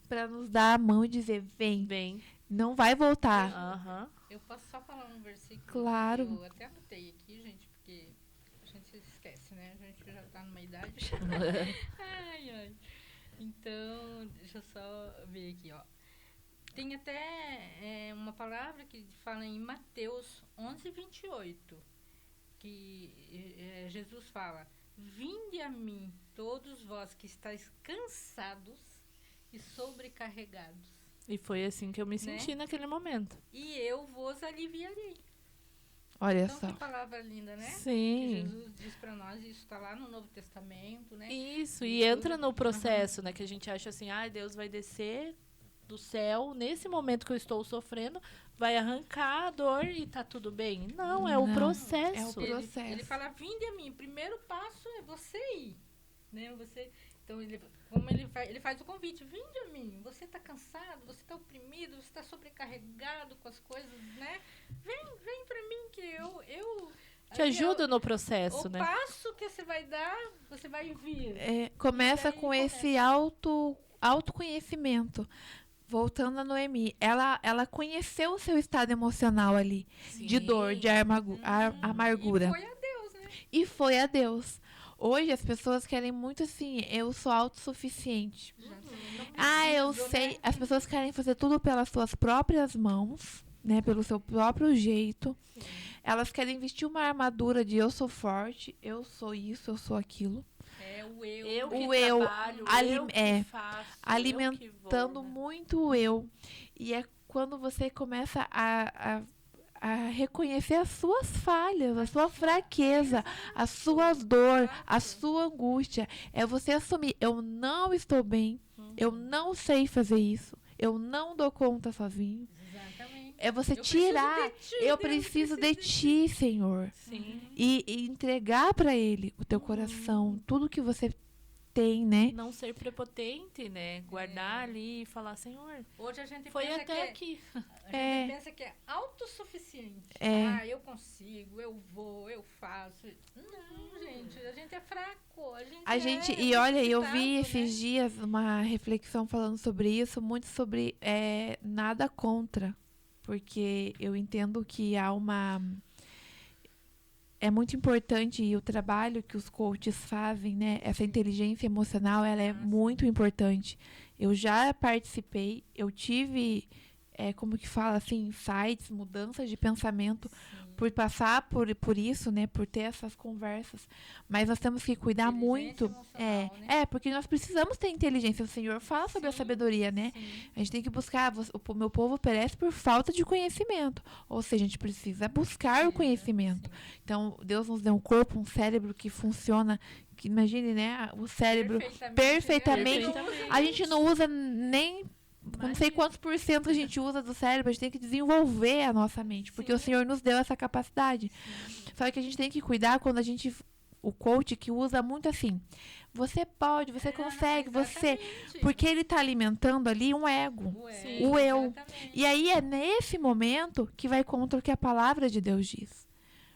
para nos dar a mão e dizer, vem. Não vai voltar. Eu posso só falar um versículo? Claro. Eu até anotei aqui, gente, porque a gente se esquece, né? A gente já tá numa idade. Ai. Então, deixa eu só ver aqui, ó. Tem até uma palavra que fala em Mateus 11:28, que Jesus fala, vinde a mim, todos vós que estáis cansados e sobrecarregados. E foi assim que eu me senti naquele momento. E eu vos aliviarei. Olha Então, só. que palavra linda, né? Sim. Que Jesus diz para nós, isso está lá no Novo Testamento, né? Isso, e entra no processo, né? Que a gente acha assim, Deus vai descer do céu, nesse momento que eu estou sofrendo, vai arrancar a dor e tá tudo bem. Não, é o Não, processo. é o processo. Ele fala, vinde a mim. Primeiro passo é você ir. Né? Então, ele faz o convite, vinde a mim. Você está cansado, você está oprimido, você está sobrecarregado com as coisas, né? Vem para mim que eu Te ajuda no processo, né? O passo que você vai dar, você vai vir. Começa com esse autoconhecimento. Voltando a Noemi, ela conheceu o seu estado emocional ali, de dor, de amargura. E foi a Deus, né? E foi a Deus. Hoje as pessoas querem muito assim, eu sou autossuficiente. Eu sei. Né? As pessoas querem fazer tudo pelas suas próprias mãos, né? Pelo seu próprio jeito. Sim. Elas querem vestir uma armadura de eu sou forte, eu sou isso, eu sou aquilo. Eu que eu trabalho, eu que faço, alimentando eu que vou, né? muito o eu. E é quando você começa a reconhecer as suas falhas, a sua fraqueza, a sua dor, a sua angústia. É você assumir, eu não estou bem, eu não sei fazer isso, eu não dou conta sozinho. Exatamente. É você tirar, eu preciso de ti, Senhor. Sim. E entregar para Ele o teu coração, tudo que você tem, né? Não ser prepotente, né? Guardar ali e falar, Senhor, hoje a gente foi pensa até que aqui. A gente pensa que é autossuficiente. Eu consigo, eu vou, eu faço. Não, gente, a gente é fraco. E olha, eu vi né? esses dias uma reflexão falando sobre isso, muito sobre nada contra. Porque eu entendo que é muito importante e o trabalho que os coaches fazem, né? Essa inteligência emocional, ela é muito importante. Eu já participei, eu tive, como que fala assim, insights, mudanças de pensamento por passar por isso, né? Por ter essas conversas. Mas nós temos que cuidar muito. Né? Porque nós precisamos ter inteligência. O Senhor fala sobre a sabedoria, né? Sim. A gente tem que buscar. O meu povo perece por falta de conhecimento. Ou seja, a gente precisa buscar o conhecimento. Sim. Então, Deus nos deu um corpo, um cérebro que funciona. Que, imagine, né? O cérebro perfeitamente. A gente não usa nem... Não sei quantos por cento a gente usa do cérebro, a gente tem que desenvolver a nossa mente, porque o Senhor nos deu essa capacidade. Só que a gente tem que cuidar quando o coach que usa muito assim, você pode, você consegue, você... Porque ele está alimentando ali um ego, o eu. Exatamente. E aí é nesse momento que vai contra o que a palavra de Deus diz.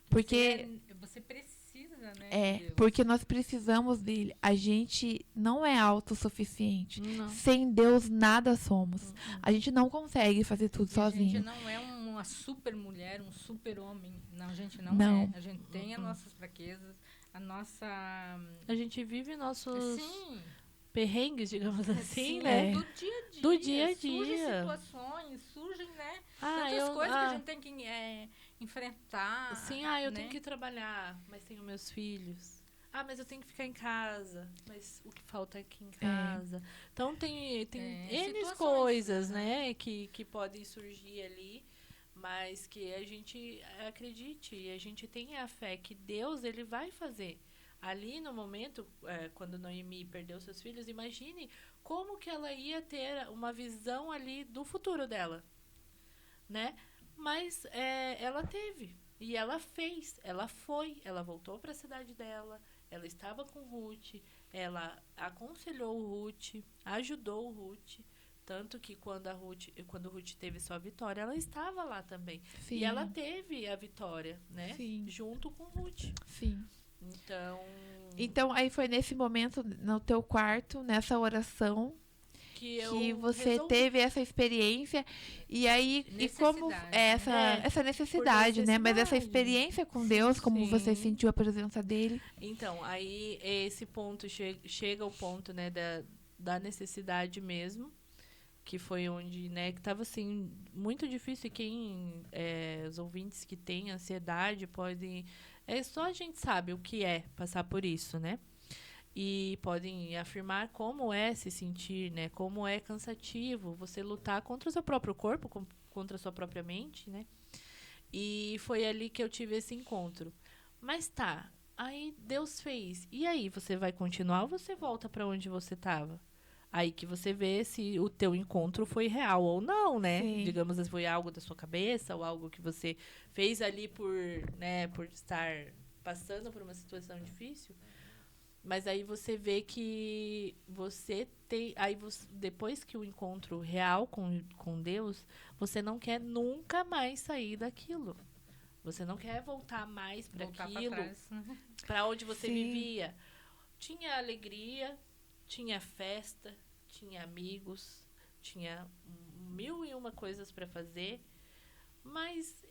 Porque... Você precisa, né? de Deus. Porque nós precisamos dele. A gente não é autossuficiente. Não. Sem Deus, nada somos. A gente não consegue fazer tudo sozinho. A gente não é uma super mulher, um super homem. Não, a gente não, Não. é. A gente tem as nossas fraquezas, a nossa... A gente vive nossos Sim. perrengues, digamos assim, Sim, né? do dia a dia. Do dia a Surgem dia. situações, surgem, né? Tantas coisas que a gente tem que enfrentar. Sim, eu tenho que trabalhar, mas tenho meus filhos. Mas eu tenho que ficar em casa, mas o que falta é aqui em casa. Então tem N coisas, né, que podem surgir ali, mas que a gente acredite e a gente tenha a fé que Deus, ele vai fazer. Ali no momento, quando Noemi perdeu seus filhos, imagine como que ela ia ter uma visão ali do futuro dela, né? Mas ela teve, e ela fez, ela foi, ela voltou para a cidade dela, ela estava com Ruth, ela aconselhou o Ruth, ajudou o Ruth, tanto que quando Ruth teve sua vitória, ela estava lá também. Sim. E ela teve a vitória, né? Sim. Junto com Ruth. Sim. Então, aí foi nesse momento, no teu quarto, nessa oração, que você teve essa experiência e aí como essa necessidade, né? Mas essa experiência com Deus, como você sentiu a presença dele? Então, aí esse ponto chega ao ponto, né, da necessidade mesmo, que foi onde, né, que estava assim muito difícil. E os ouvintes que têm ansiedade podem, só a gente sabe o que é passar por isso, né? e podem afirmar como é se sentir, né? Como é cansativo você lutar contra o seu próprio corpo, contra a sua própria mente, né? E foi ali que eu tive esse encontro. Mas tá, aí Deus fez. E aí, você vai continuar ou você volta para onde você estava? Aí que você vê se o teu encontro foi real ou não, né? Sim. Digamos, foi algo da sua cabeça ou algo que você fez ali por, né, por estar passando por uma situação difícil. Mas aí você vê que você tem... Aí depois que o encontro real com Deus, você não quer nunca mais sair daquilo. Você não quer voltar mais para aquilo, para onde você Sim. vivia. Tinha alegria, tinha festa, tinha amigos, tinha 1001 coisas para fazer. Mas,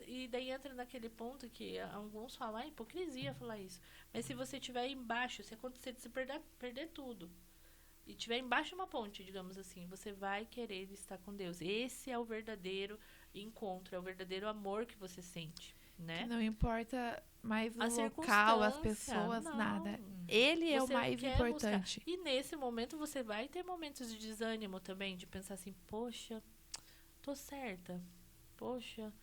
e daí entra naquele ponto que alguns falam, hipocrisia falar isso. Mas se você estiver embaixo, se acontecer de você perder tudo, e estiver embaixo de uma ponte, digamos assim, você vai querer estar com Deus. Esse é o verdadeiro encontro, é o verdadeiro amor que você sente, né? Não importa mais o A local, as circunstância, pessoas, não. nada. Ele é o Você mais quer importante. buscar. E nesse momento você vai ter momentos de desânimo também, de pensar assim, poxa, tô certa. Poxa,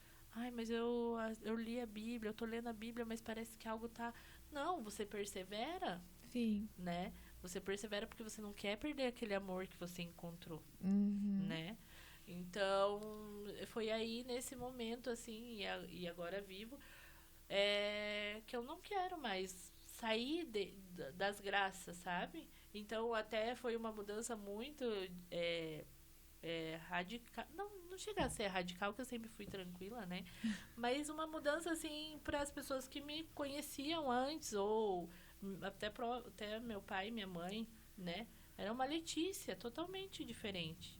mas eu li a Bíblia, eu tô lendo a Bíblia, mas parece que algo tá... Não, você persevera, Sim. né? Você persevera porque você não quer perder aquele amor que você encontrou, Uhum. né? Então, foi aí nesse momento, assim, e agora vivo, que eu não quero mais sair das graças, sabe? Então, até foi uma mudança muito radical. Não chega a ser radical, que eu sempre fui tranquila, né? Mas uma mudança, assim, para as pessoas que me conheciam antes, ou até meu pai e minha mãe, né? Era uma Letícia totalmente diferente.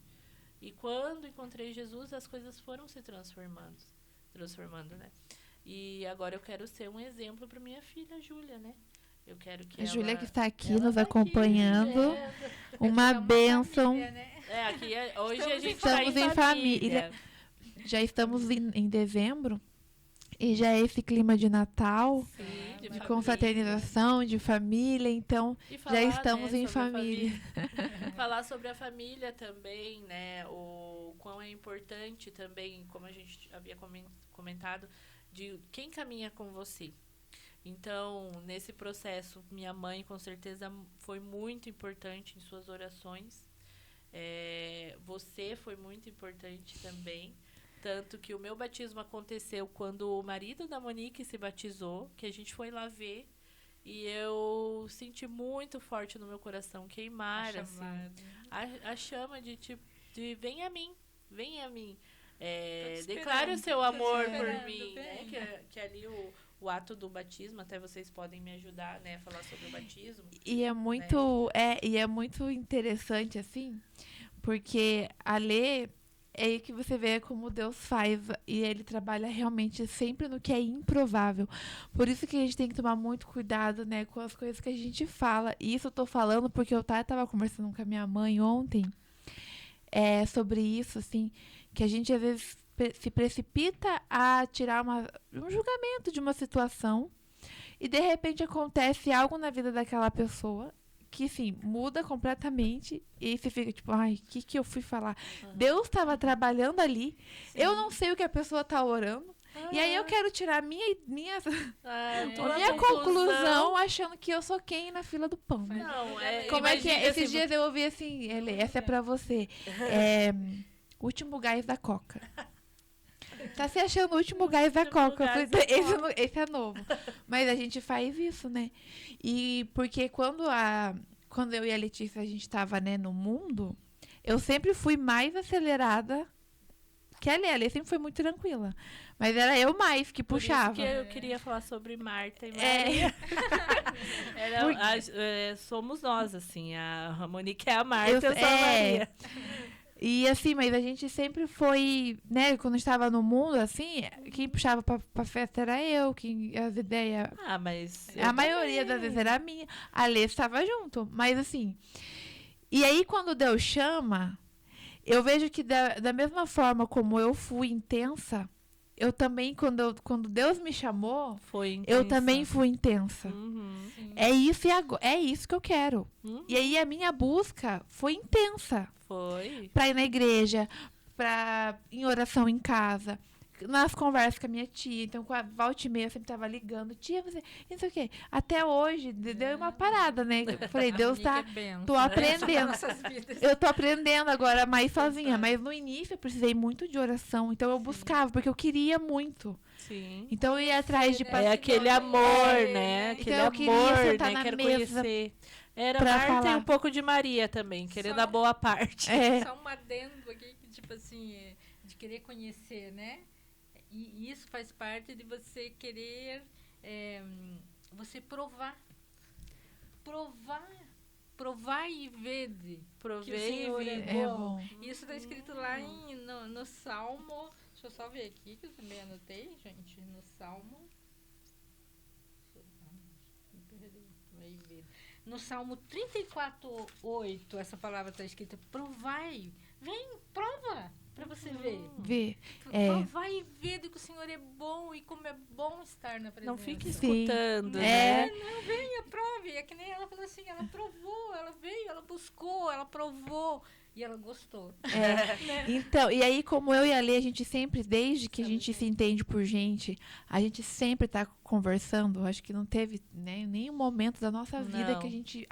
E quando encontrei Jesus, as coisas foram se transformando, né? E agora eu quero ser um exemplo para minha filha, Júlia, né? Eu quero que A Júlia que está aqui ela nos tá acompanhando. aqui, Uma bênção. Família, né? Hoje a gente Estamos tá em família. Já estamos em dezembro. E já é esse clima de Natal, Sim, de família. confraternização, de família. Então, E falar, já estamos né, em sobre a família. Falar sobre a família também, né? O quão é importante também, como a gente havia comentado, de quem caminha com você. Então, nesse processo, minha mãe, com certeza, foi muito importante em suas orações. Você foi muito importante também. Tanto que o meu batismo aconteceu quando o marido da Monique se batizou, que a gente foi lá ver. E eu senti muito forte no meu coração queimar, a chama de vem a mim. Declare o seu amor por mim. Né? Que ali o ato do batismo, até vocês podem me ajudar, né, a falar sobre o batismo. E é muito interessante, assim, porque a Lê é aí que você vê como Deus faz, e ele trabalha realmente sempre no que é improvável. Por isso que a gente tem que tomar muito cuidado, né, com as coisas que a gente fala. E isso eu tô falando porque eu tava conversando com a minha mãe ontem sobre isso, assim, que a gente às vezes se precipita a tirar um julgamento de uma situação e de repente acontece algo na vida daquela pessoa que, assim, muda completamente e você fica tipo, o que eu fui falar? Uhum. Deus estava trabalhando ali, sim. Eu não sei o que a pessoa tá orando, e aí eu quero tirar minha conclusão achando que eu sou quem na fila do pão, né? Não, como é que é? Esses dias eu ouvi assim, essa é pra você, último gás da Coca. Tá se achando o último gás da Coca. Esse é novo. Mas a gente faz isso, né? E porque quando eu e a Letícia, a gente tava, né, no mundo, eu sempre fui mais acelerada que a Lê sempre foi muito tranquila. Mas era eu mais que puxava. Por isso que eu queria falar sobre Marta e Maria. Somos nós, assim. A Monique é a Marta, eu sou a Maria. E assim, mas a gente sempre foi, né, quando estava no mundo, assim, quem puxava pra festa era eu, as ideias... mas... A maioria das vezes era minha. A Lê estava junto, mas assim... E aí, quando Deus chama, eu vejo que da mesma forma como eu fui intensa, eu também, quando Deus me chamou, Foi eu intensa. também fui intensa. Uhum. Sim. É isso, é isso que eu quero. Uhum. E aí a minha busca foi intensa. Foi. Pra ir na igreja, em oração em casa, nas conversas com a minha tia. Então, com a volta e meia, eu sempre tava ligando. Tia, você... Não sei o quê. Até hoje, deu uma parada, né? Eu falei, Deus Amiga, tá... é benção, Tô né? aprendendo. Nossas vidas. Eu tô aprendendo agora mais sozinha. Exato. Mas no início, eu precisei muito de oração. Então, eu buscava, porque eu queria muito. Sim. Então, eu ia atrás de... É É aquele amor, né? Então, Aquele eu queria amor, sentar né? na Quero mesa conhecer. Era pra Marta e falar. um pouco de Maria também, querendo Só- a boa parte. É. Só um adendo aqui, que, tipo assim, de querer conhecer, né? E isso faz parte de você querer, você provar. Provar e ver que o Provei Senhor e é vi. É bom. bom. Isso está escrito lá no Salmo. Deixa eu só ver aqui, que eu também anotei, gente. No Salmo. Me perdi, meio ver. No Salmo 34:8, essa palavra está escrita: provai. Vem, prova, para você ver. Ver. É. Provar e ver de que o Senhor é bom e como é bom estar na presença. Não fique Sim. escutando, É. né? Não, venha, prove. É que nem ela falou assim, ela provou, ela veio, ela buscou, ela provou e ela gostou. É. Então, e aí, como eu e a Lê, a gente sempre, desde que a gente se entende por gente, a gente sempre tá conversando. Acho que não teve, né, nenhum momento da nossa vida Não. que a gente,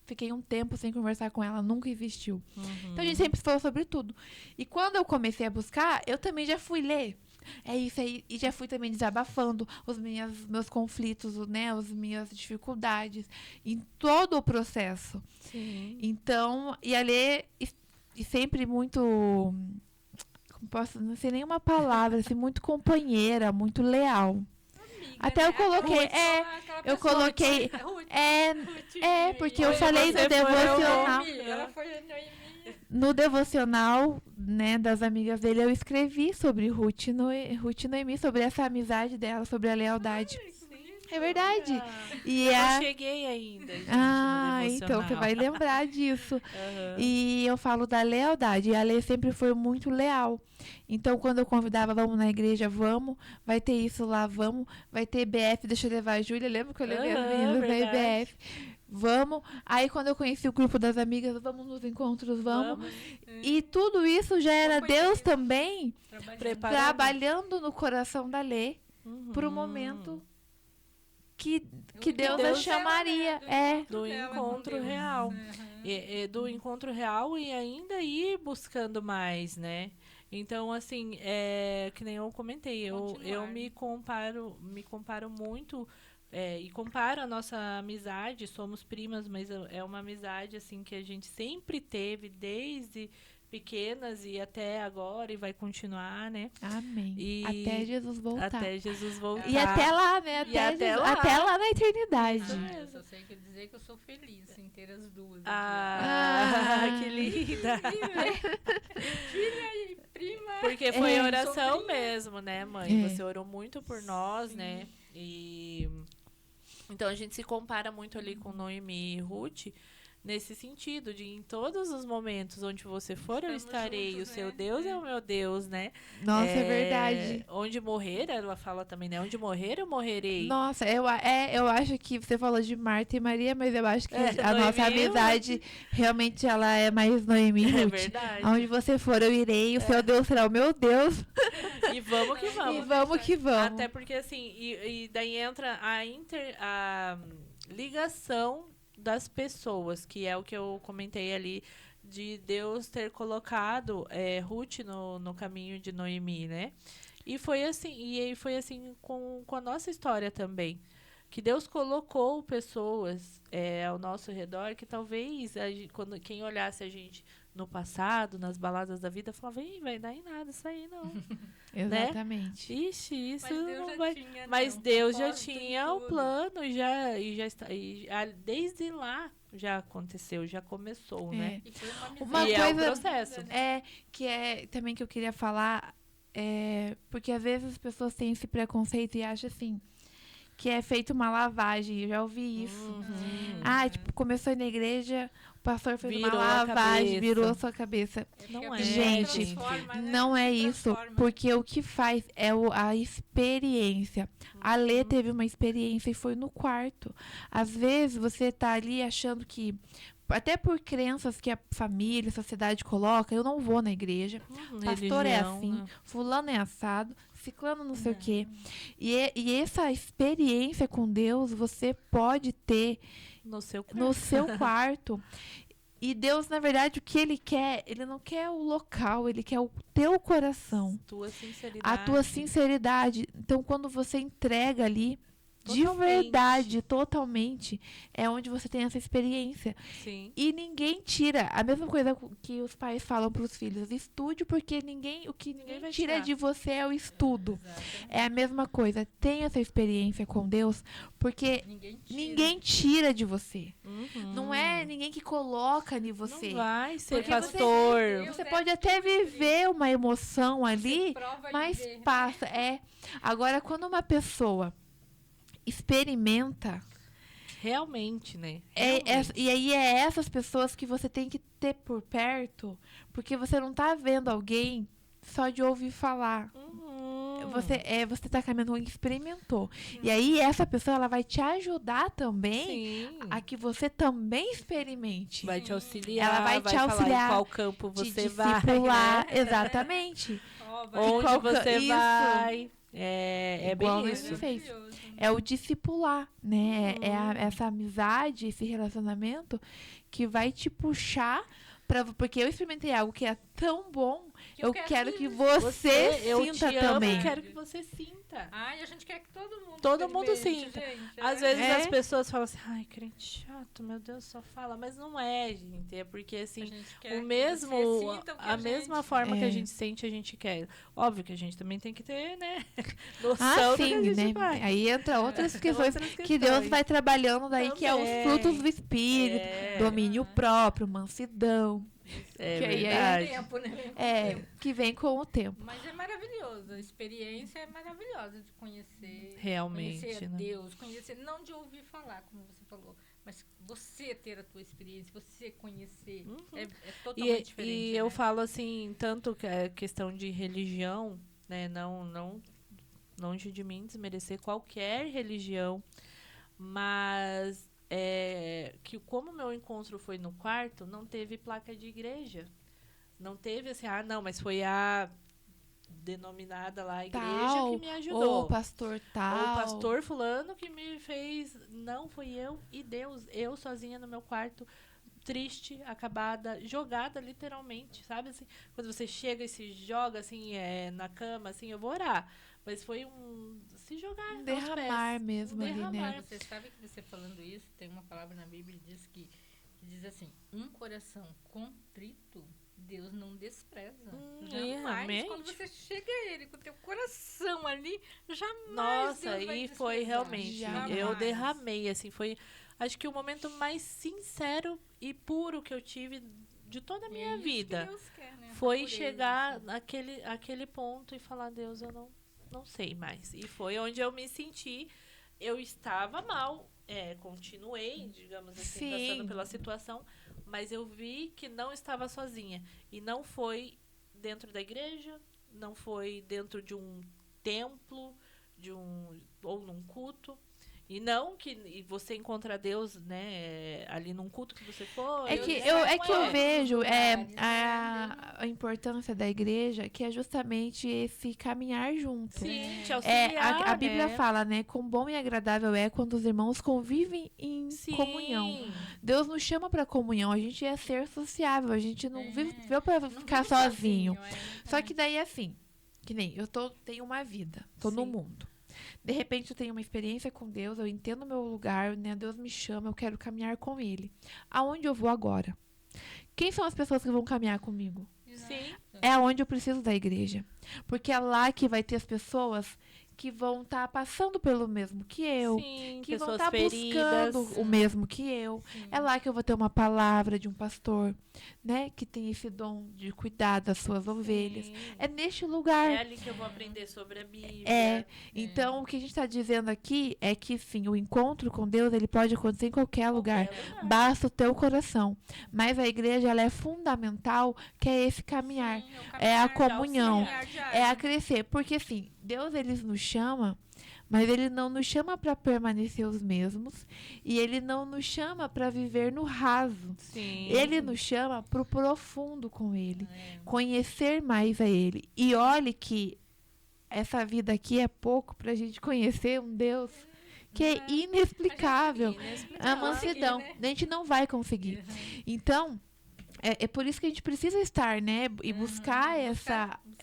fiquei um tempo sem conversar com ela, nunca existiu. Uhum. Então a gente sempre falou sobre tudo. E quando eu comecei a buscar, eu também já fui ler. É isso aí. E já fui também desabafando meus conflitos, né? As minhas dificuldades. Em todo o processo. Sim. Então, e a Lê, e sempre muito. Como posso, não sei nenhuma palavra, assim, muito companheira, muito leal. Amiga, Até né? eu coloquei, Aquela eu pessoa coloquei- que- Ruth, Porque eu Foi, falei você no foi, eu devocional. vou. Ela foi a Noemi. No devocional, né, das amigas dele, eu escrevi sobre Ruth e Noemi, sobre essa amizade dela, sobre a lealdade. É verdade. E Eu a... não cheguei ainda, gente, Ah, no então você devocional. vai lembrar disso. Aham. E eu falo da lealdade. E a Lê sempre foi muito leal. Então, quando eu convidava, vamos na igreja, vamos. Vai ter isso lá, vamos. Vai ter BF, deixa eu levar a Júlia. Lembra que eu levei as Aham, meninas na verdade. IBF? Vamos. Aí, quando eu conheci o grupo das amigas, vamos nos encontros, vamos. E tudo isso já era Companheiro. Deus também Preparando. trabalhando no coração da Lê Uhum. para o momento que O Deus a Deus- chamaria. Do encontro real. E do encontro real e ainda ir buscando mais, né? Então, assim, que nem eu comentei, eu Continuar. me comparo muito e comparo a nossa amizade, somos primas, mas é uma amizade, assim, que a gente sempre teve desde pequenas e até agora e vai continuar, né? Amém. E Até Jesus voltar. Até Jesus voltar. E até lá, né? E até lá. Até lá na eternidade. Eu só sei que dizer que eu sou feliz em ter as duas. Ah, que linda! Filha e prima. Porque foi É. oração Sobrinha. mesmo, né, mãe? É. Você orou muito por nós, Sim. né? E então a gente se compara muito ali com Noemi e Ruth nesse sentido de em todos os momentos onde você for, eu Estamos estarei. juntos, O seu né? Deus é o meu Deus, né? Nossa, é verdade. Onde morrer, ela fala também, né? Onde morrer, eu morrerei. Nossa, eu acho que você falou de Marta e Maria, mas eu acho que a Noemi nossa e amizade realmente ela é mais Noemi e É Ruth. verdade. Aonde você for, eu irei. O seu Deus será o meu Deus. E vamos que E vamos. vamos que vamos. Até porque, assim, e daí entra a ligação das pessoas, que é o que eu comentei ali, de Deus ter colocado Ruth no caminho de Noemi, né? E foi assim com a nossa história também. Que Deus colocou pessoas ao nosso redor que talvez, quando quem olhasse a gente no passado, nas baladas da vida, falava, "Ih, vai dar em nada isso aí, não." Exatamente. Ixi, isso Mas Deus não já vai... tinha, Mas né, um Deus já propósito em tinha o tudo. plano desde lá já aconteceu, já começou, né? E foi uma amizade. Uma E é um coisa- processo. Que é também que eu queria falar, porque às vezes as pessoas têm esse preconceito e acham assim, que é feita uma lavagem. Eu já ouvi isso. Tipo, começou na igreja, o pastor fez Virou uma a lavagem, cabeça. virou a sua cabeça. Não Porque é, Gente, transforma, né? Não é Se isso, transforma. porque o que faz é a experiência. A Lê teve uma experiência e foi no quarto. Às vezes você tá ali achando que, até por crenças que a família, a sociedade coloca, eu não vou na igreja, pastor é religião, assim, né? fulano é assado, ciclano não sei o quê. E essa experiência com Deus você pode ter No seu no seu quarto. E Deus, na verdade, o que Ele quer, Ele não quer o local, Ele quer o teu coração, tua sinceridade. a tua sinceridade. Então, quando você entrega ali, de Totalmente. verdade, totalmente, é onde você tem essa experiência. Sim. E ninguém tira, a mesma coisa que os pais falam para os filhos, estude, porque o que ninguém vai tira tirar. de você é o estudo. Exatamente. É a mesma coisa, tenha essa experiência com Deus, porque ninguém tira de você. Não é ninguém que coloca em você. Não vai ser Porque pastor. Você pode até viver uma emoção ali, mas passa. Agora, quando uma pessoa experimenta, Realmente, né? e aí é essas pessoas que você tem que ter por perto, porque você não tá vendo alguém só de ouvir falar. Você tá caminhando, alguém que experimentou. E aí essa pessoa ela vai te ajudar também Sim. a que você também experimente. Vai te auxiliar. Ela vai te falar auxiliar, em qual campo te você vai. discipular, Né? exatamente. Onde qual você isso. vai. É Igual bem isso. isso. Fez. É o discipular, né? Essa amizade, esse relacionamento que vai te puxar porque eu experimentei algo que é tão bom, eu quero que você eu sinta te amo, também. eu quero que você sinta. Ai, a gente quer que Todo mundo experimente, sinta. gente. Às vezes É. as pessoas falam assim, ai, crente chato, meu Deus, só fala. Mas não é, gente. É porque, A assim, gente quer o que mesmo, você sinta o que a mesma gente- forma que É. a gente sente, a gente quer. Óbvio que a gente também tem que ter, né? Ah, Noção do que a sim, gente né? faz. Aí entra outras questões Outras que Deus questões. vai trabalhando daí, que é os Também. frutos do Espírito, É. domínio próprio, mansidão, É que aí verdade. Tempo, né? Vem com tempo. que vem com o tempo. Mas é maravilhoso, a experiência é maravilhosa de conhecer. Realmente, Conhecer né? Deus, conhecer, não de ouvir falar, como você falou, mas você ter a tua experiência, você conhecer. É totalmente diferente. E eu falo assim, tanto que a questão de religião, né? Não longe de mim desmerecer qualquer religião, mas que como meu encontro foi no quarto, não teve placa de igreja. Não teve assim, não, mas foi a denominada lá a igreja Tal, que me ajudou. ou o pastor tal. Ou o pastor fulano que me fez. Não, foi eu e Deus. Eu sozinha no meu quarto, triste, acabada, jogada literalmente, sabe? Assim, quando você chega e se joga assim na cama, assim, eu vou orar. Mas foi se jogar aos Derramar pés. mesmo ali, né? Derramar. Você sabe que você falando isso, tem uma palavra na Bíblia que diz assim, um coração contrito, Deus não despreza. Jamais. realmente. Quando você chega a Ele com o teu coração ali, jamais Nossa, Deus vai e foi desprezar. realmente. Jamais. Eu derramei, assim, foi acho que o momento mais sincero e puro que eu tive de toda a E minha é isso que vida. Deus quer, né? Foi Pureza, chegar assim. naquele ponto e falar, Deus, eu não sei mais. E foi onde eu me senti, eu estava mal, continuei, digamos assim, Sim. passando pela situação, mas eu vi que não estava sozinha. E não foi dentro da igreja, não foi dentro de um templo, ou num culto. E não que você encontra Deus, né, ali num culto que você for. É que Deus eu é vejo lugares, a importância da igreja, que é justamente esse caminhar junto. Sim, te auxiliar, A Bíblia né? fala, né? Quão bom e agradável é quando os irmãos convivem em Sim. comunhão. Deus nos chama para comunhão, a gente é ser sociável, a gente não viveu para Não ficar vive sozinho. sozinho, Só que daí, assim, que nem eu tenho uma vida, tô no Sim. mundo. De repente eu tenho uma experiência com Deus, eu entendo o meu lugar, né? Deus me chama, eu quero caminhar com Ele. Aonde eu vou agora? Quem são as pessoas que vão caminhar comigo? Sim. É aonde eu preciso da igreja. Porque é lá que vai ter as pessoas que vão estar passando pelo mesmo que eu, Sim, que vão pessoas estar feridas. buscando o mesmo que eu. Sim. É lá que eu vou ter uma palavra de um pastor, né, que tem esse dom de cuidar das suas ovelhas. Sim. É neste lugar. É ali que eu vou aprender sobre a Bíblia. Então, o que a gente está dizendo aqui é que, sim, o encontro com Deus, ele pode acontecer em qualquer lugar. Basta o teu coração. Mas a igreja, ela é fundamental, que é esse caminhar. Sim, É a caminhar, comunhão. auxiliar diário. É a crescer. Porque, assim, Deus, ele nos chama, mas ele não nos chama para permanecer os mesmos. E ele não nos chama para viver no raso. Sim. Ele nos chama para o profundo com ele. É. Conhecer mais a ele. E olhe que essa vida aqui é pouco para a gente conhecer um Deus que é inexplicável. A mansidão. né? A gente não vai conseguir. Então, é por isso que a gente precisa estar, né? E buscar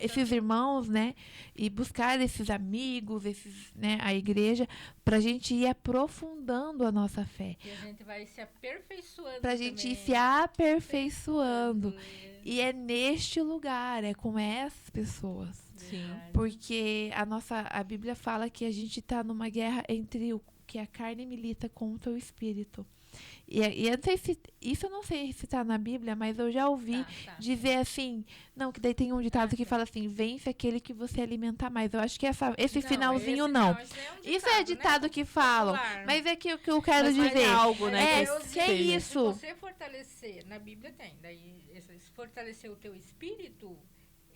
esses irmãos, né? E buscar esses amigos, né? A igreja, pra gente ir aprofundando a nossa fé. E a gente vai se aperfeiçoando. Pra gente ir também. se aperfeiçoando. E é neste lugar, é com essas pessoas. Sim. Verdade. Porque a Bíblia fala que a gente está numa guerra entre o que a carne milita contra o espírito. E eu não sei se, isso eu não sei se está na Bíblia, mas eu já ouvi Tá. dizer assim, não, que daí tem um ditado que fala assim, vence aquele que você alimenta mais. Eu acho que esse finalzinho esse não. esse é um Isso é ditado né? que falam, Popular. mas é que o que eu quero Mas dizer. algo, né? É, que é seja. isso. Se você fortalecer, na Bíblia tem, daí se fortalecer o teu espírito,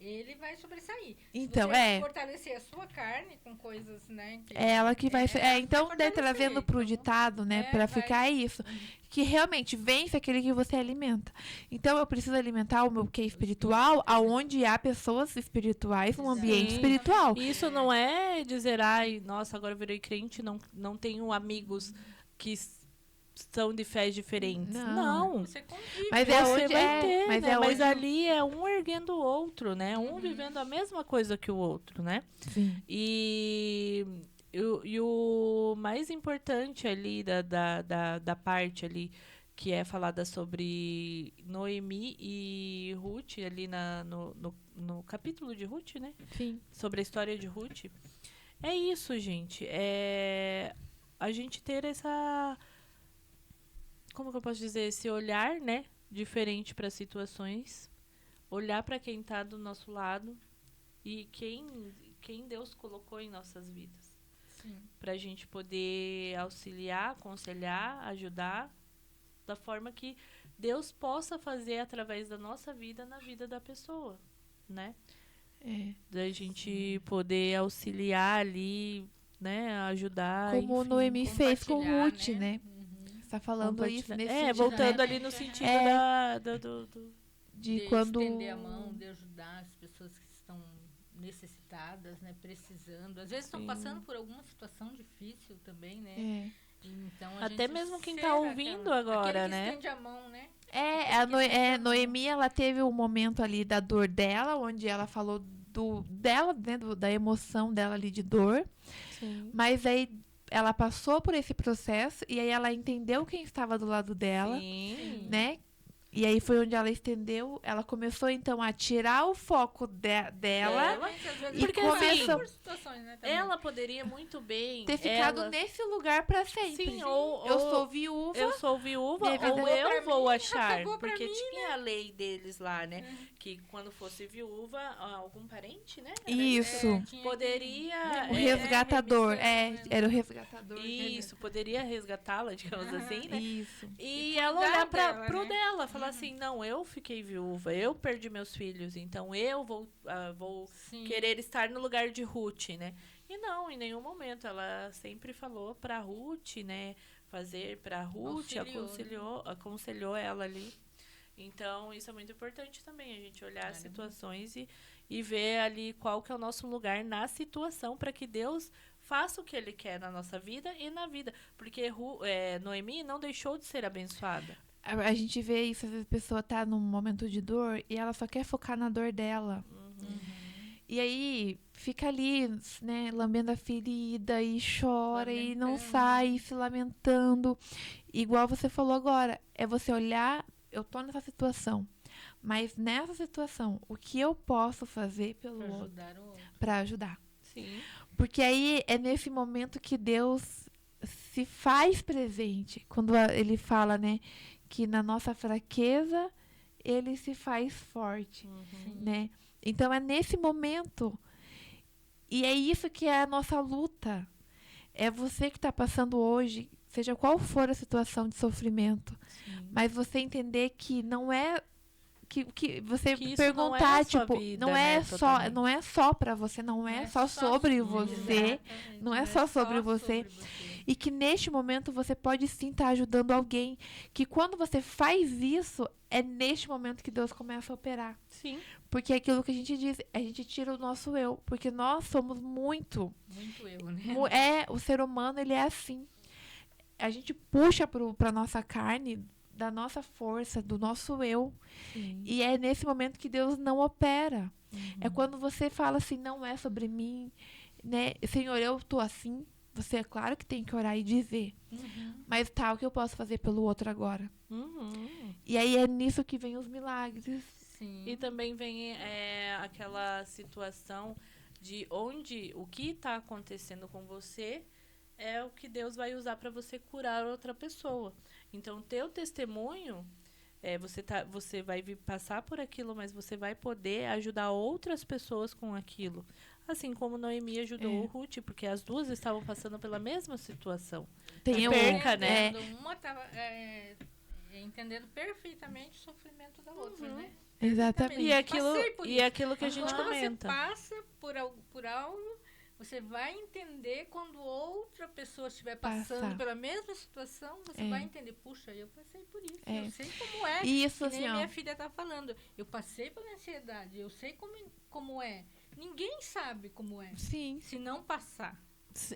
ele vai sobressair. Então, se você é. fortalecer a sua carne com coisas, né? Que, É ela que vai ser. ela Então, vai daí fortalecer, trazendo pro então, ditado, né? Pra vai. ficar isso. Que realmente vence aquele que você alimenta. Então, eu preciso alimentar o meu que é espiritual, aonde há pessoas espirituais, um ambiente Sim. espiritual. Isso não é dizer, ai, nossa, agora eu virei crente, não tenho amigos que são de fés diferentes. Não. Não. Você convive. Mas Você é onde vai ter, mas né? é Mas onde ali é um erguendo o outro, né? Um vivendo a mesma coisa que o outro, né? Sim. E o mais importante ali da parte ali, que é falada sobre Noemi e Ruth, ali no capítulo de Ruth, né? Sim. Sobre a história de Ruth. É isso, gente. É a gente ter essa... Como que eu posso dizer? Esse olhar, né? Diferente para situações. Olhar para quem está do nosso lado e quem Deus colocou em nossas vidas. Sim. Para a gente poder auxiliar, aconselhar, ajudar da forma que Deus possa fazer através da nossa vida na vida da pessoa, né? É. Da gente poder auxiliar ali, né? Ajudar. Como enfim. Noemi fez com compartilhar, Ruth, né? né? Você tá falando isso Compartilhar. nesse É, sentido, voltando né? ali no sentido É. de De quando estender a mão, de ajudar as pessoas que estão necessitadas, né? Precisando. Às vezes estão Sim. passando por alguma situação difícil também, né? É. Então, a Até gente mesmo quem ser tá ouvindo agora, aquele que né? estende a mão, né? Noemi, ela teve um momento ali da dor dela, onde ela falou dela, né, da emoção dela ali de dor, Sim. mas aí ela passou por esse processo e aí ela entendeu quem estava do lado dela, Sim. né? E aí foi onde ela estendeu, ela começou então a tirar o foco dela, Mas, às vezes, e porque começou- por situações, né? também. Ela poderia muito bem ter ficado ela- nesse lugar pra sempre. Sim, ou eu sou viúva. eu sou viúva Minha vida ou acabou eu pra vou mim, achar. acabou pra Porque mim, tinha a lei deles lá, né? Que quando fosse viúva, algum parente, né? Era Isso. Tinha Poderia... O é, resgatador, remissão, né? era o resgatador. Isso, poderia resgatá-la, digamos assim, né? Isso. E cuidar ela olhar dela, pro né? dela, falar assim, não, eu fiquei viúva, eu perdi meus filhos, então eu vou Sim. querer estar no lugar de Ruth, né? E não, em nenhum momento, ela sempre falou pra Ruth, né? Fazer pra Ruth, aconselhou ela ali. Então, isso é muito importante também, a gente olhar as situações e ver ali qual que é o nosso lugar na situação para que Deus faça o que Ele quer na nossa vida e na vida. Porque Noemi não deixou de ser abençoada. A gente vê isso, às vezes a pessoa tá num momento de dor e ela só quer focar na dor dela. E aí fica ali, né, lambendo a ferida e chora e não Lamentando. sai, se lamentando. Igual você falou agora, é você olhar, eu tô nessa situação, Mas nessa situação, o que eu posso fazer pelo Pra outro ajudar o outro. para ajudar? Sim. Porque aí é nesse momento que Deus se faz presente. Quando ele fala, né, que na nossa fraqueza ele se faz forte, Uhum. né? Então é nesse momento. E é isso que é a nossa luta. É você que está passando hoje, seja qual for a situação de sofrimento, Sim. mas você entender que não é que você Que isso perguntar, não é a sua tipo, vida, não é né, só, totalmente. não é só para você, não é só sobre você, Exatamente, não é só sobre você. E que neste momento você pode sim estar ajudando alguém, que quando você faz isso, é neste momento que Deus começa a operar. Sim. Porque é aquilo que a gente diz, a gente tira o nosso eu, porque nós somos muito, Muito eu, né? o ser humano, ele é assim. A gente puxa para nossa carne, da nossa força, do nosso eu. Sim. E é nesse momento que Deus não opera. Uhum. É quando você fala assim, não é sobre mim, né? Senhor, eu tô assim. Você é claro que tem que orar e dizer. Uhum. Mas tá, o que eu posso fazer pelo outro agora? Uhum. E aí é nisso que vem os milagres. Sim. E também vem aquela situação de onde o que está acontecendo com você é o que Deus vai usar para você curar outra pessoa. Então, teu testemunho, você vai passar por aquilo, mas você vai poder ajudar outras pessoas com aquilo. Assim como Noemi ajudou o Ruth, porque as duas estavam passando pela mesma situação. Tem perca, né? Uma estava entendendo perfeitamente o sofrimento da outra, né? Exatamente. E aquilo, Passei por e isso. aquilo que a gente Quando comenta. você passa por algo, você vai entender quando outra pessoa estiver passando Passar. pela mesma situação, você vai entender, puxa, eu passei por isso, eu sei como é. E isso, Que nem assim, ó. minha filha tá falando, eu passei pela ansiedade, eu sei como é. Ninguém sabe como é, Sim. se não passar.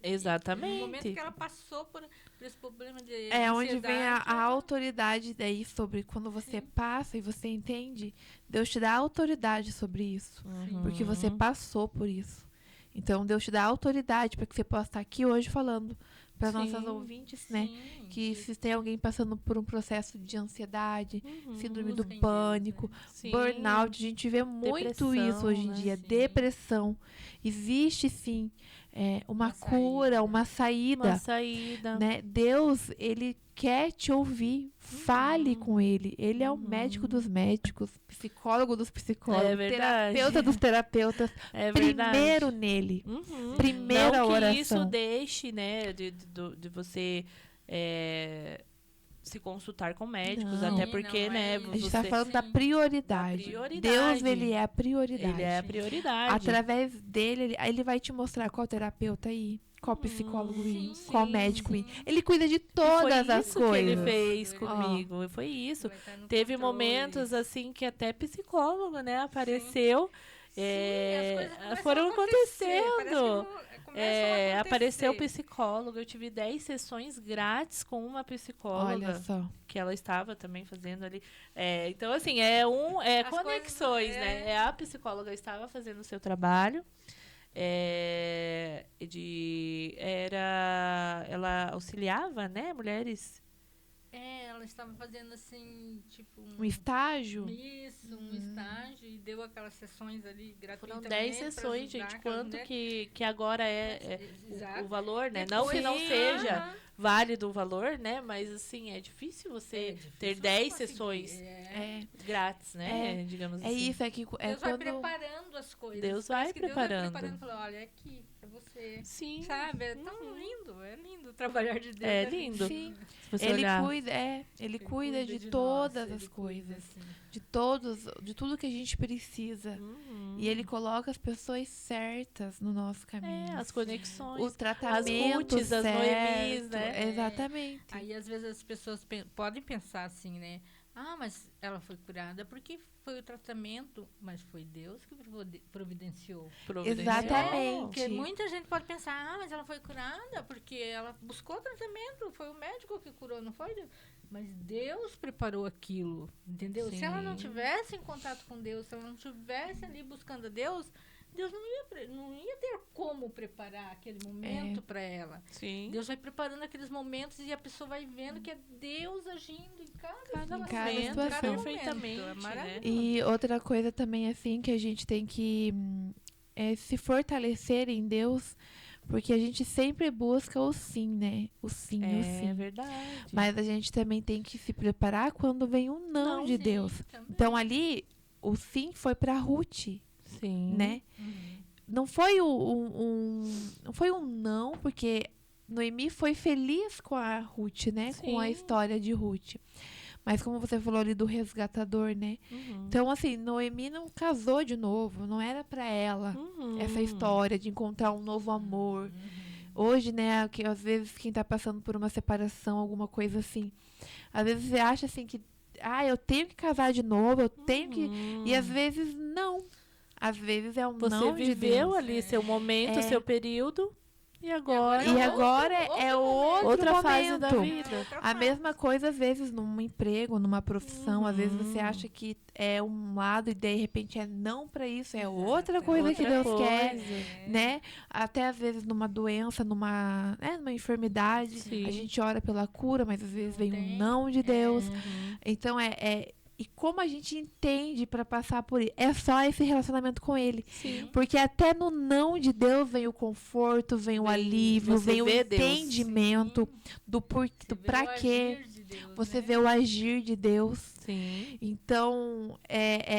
Exatamente. No momento que ela passou por esse problema de É ansiedade, onde vem a ela- autoridade daí sobre quando você passa e você entende, Deus te dá autoridade sobre isso. Uhum. Porque você passou por isso. Então Deus te dá autoridade para que você possa estar aqui hoje falando para Sim. nossas ouvintes, né? Sim, Que se tem alguém passando por um processo de ansiedade, síndrome do busca em Deus, pânico, Sim. burnout, a gente vê muito isso hoje em né? dia, Sim. depressão. Existe sim uma Uma cura, saída. uma saída. Uma saída. Né? Deus, ele quer te ouvir. Fale com ele. Ele é o médico dos médicos, psicólogo dos psicólogos, É verdade. terapeuta dos terapeutas. É verdade. Primeiro nele. Uhum. Primeira Não que oração. isso deixe, né, de você se consultar com médicos, Não. até Sim, porque, não né, é A isso. gente está você, falando da Sim. prioridade. Da prioridade. Deus, ele é a prioridade. ele é a prioridade. Através dele, ele vai te mostrar qual terapeuta ir, qual psicólogo ir, sim, qual sim, médico ir. sim. Ele cuida de E todas foi as isso que ele coisas. fez Ó. comigo. Foi isso. Vai estar no Teve controle. momentos assim que até psicólogo, né, apareceu. Sim, as coisas começam Foram a acontecer, acontecendo. parece que começam a Apareceu o acontecer. psicólogo. Eu tive 10 sessões grátis com uma psicóloga Olha só. que ela estava também fazendo ali. Então, assim, As conexões, coisas, né? A psicóloga estava fazendo o seu trabalho. Ela auxiliava, né, mulheres. Ela estava fazendo assim, tipo Um estágio? Isso, um estágio e deu aquelas sessões ali Foram gratuitamente. 10 pra sessões, ajudar gente. aquelas Quanto mulheres. que agora é Exato. o valor, né? Depois- Não que não Sim, seja aham. válido o valor, né? Mas, assim, é difícil você difícil ter você 10 conseguir, sessões É, grátis, né? Digamos é assim. isso, é que é Deus vai quando... preparando as coisas. Deus Parece vai que preparando. Deus vai preparando. Falou, olha, é aqui, é você. Sim. Sabe? É tão lindo. É lindo o trabalhar de Deus. É né? lindo. Sim. Se você Ele olhar. cuida, ele cuida de nós, todas ele as cuida, coisas, assim. de tudo que a gente precisa. Uhum. E ele coloca as pessoas certas no nosso caminho. As conexões. O tratamento Ruths, as certo. Noemis, né? Exatamente. Aí, às vezes, as pessoas podem pensar assim, né? Ah, mas ela foi curada porque foi o tratamento, mas foi Deus que providenciou. Exatamente. Porque muita gente pode pensar, ah, mas ela foi curada porque ela buscou tratamento, foi o médico que curou, não foi Deus. Mas Deus preparou aquilo, entendeu? Se ela não Sim. tivesse em contato com Deus, se ela não tivesse ali buscando a Deus, Deus não ia ter como preparar aquele momento para ela. Sim. Deus vai preparando aqueles momentos e a pessoa vai vendo que é Deus agindo em cada momento, situação. Perfeitamente, É maravilhoso. E outra coisa também, assim, que a gente tem que se fortalecer em Deus, porque a gente sempre busca o sim, né? O sim, o sim. É verdade. Mas a gente também tem que se preparar quando vem um não de Sim, Deus. também. Então ali, o sim foi para Ruth, Sim. né? Não foi não foi um não, porque Noemi foi feliz com a Ruth, né? Com a Sim. história de Ruth. Mas como você falou ali do resgatador, né? Então, assim, Noemi não casou de novo. Não era para ela essa história de encontrar um novo amor. Hoje, né, que às vezes quem tá passando por uma separação, alguma coisa assim, às vezes você acha assim que, eu tenho que casar de novo, eu tenho que... E às vezes não. Às vezes é um Você não de viveu Deus. ali seu momento, É. seu período, e agora... E agora é outro outra momento. fase da vida. A mesma coisa, às vezes, num emprego, numa profissão. Às vezes você acha que é um lado e de repente é não para isso, é outra coisa que Deus quer, né? Até às vezes numa doença, numa enfermidade, Sim. a gente ora pela cura, mas às vezes vem um não de Deus. Então e como a gente entende para passar por isso? É só esse relacionamento com Ele. Sim. Porque até no não de Deus vem o conforto, vem o alívio, você vem o vê Deus. entendimento do pra quê. Você vê o agir de Deus. Sim. Então,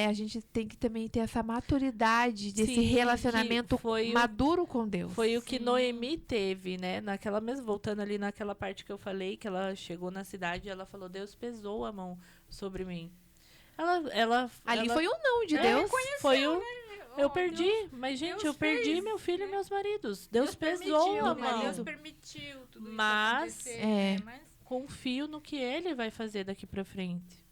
a gente tem que também ter essa maturidade desse Sim, relacionamento que foi maduro com Deus. Foi o que Noemi teve, né? Naquela mesmo, voltando ali naquela parte que eu falei, que ela chegou na cidade e ela falou, Deus pesou a mão sobre mim. Ali foi um não de Deus. Foi o... né? Eu perdi, mas gente, eu perdi meu filho e meus maridos. Deus pesou a mão. Deus permitiu tudo Mas, isso acontecer. Mas confio no que ele vai fazer daqui pra frente.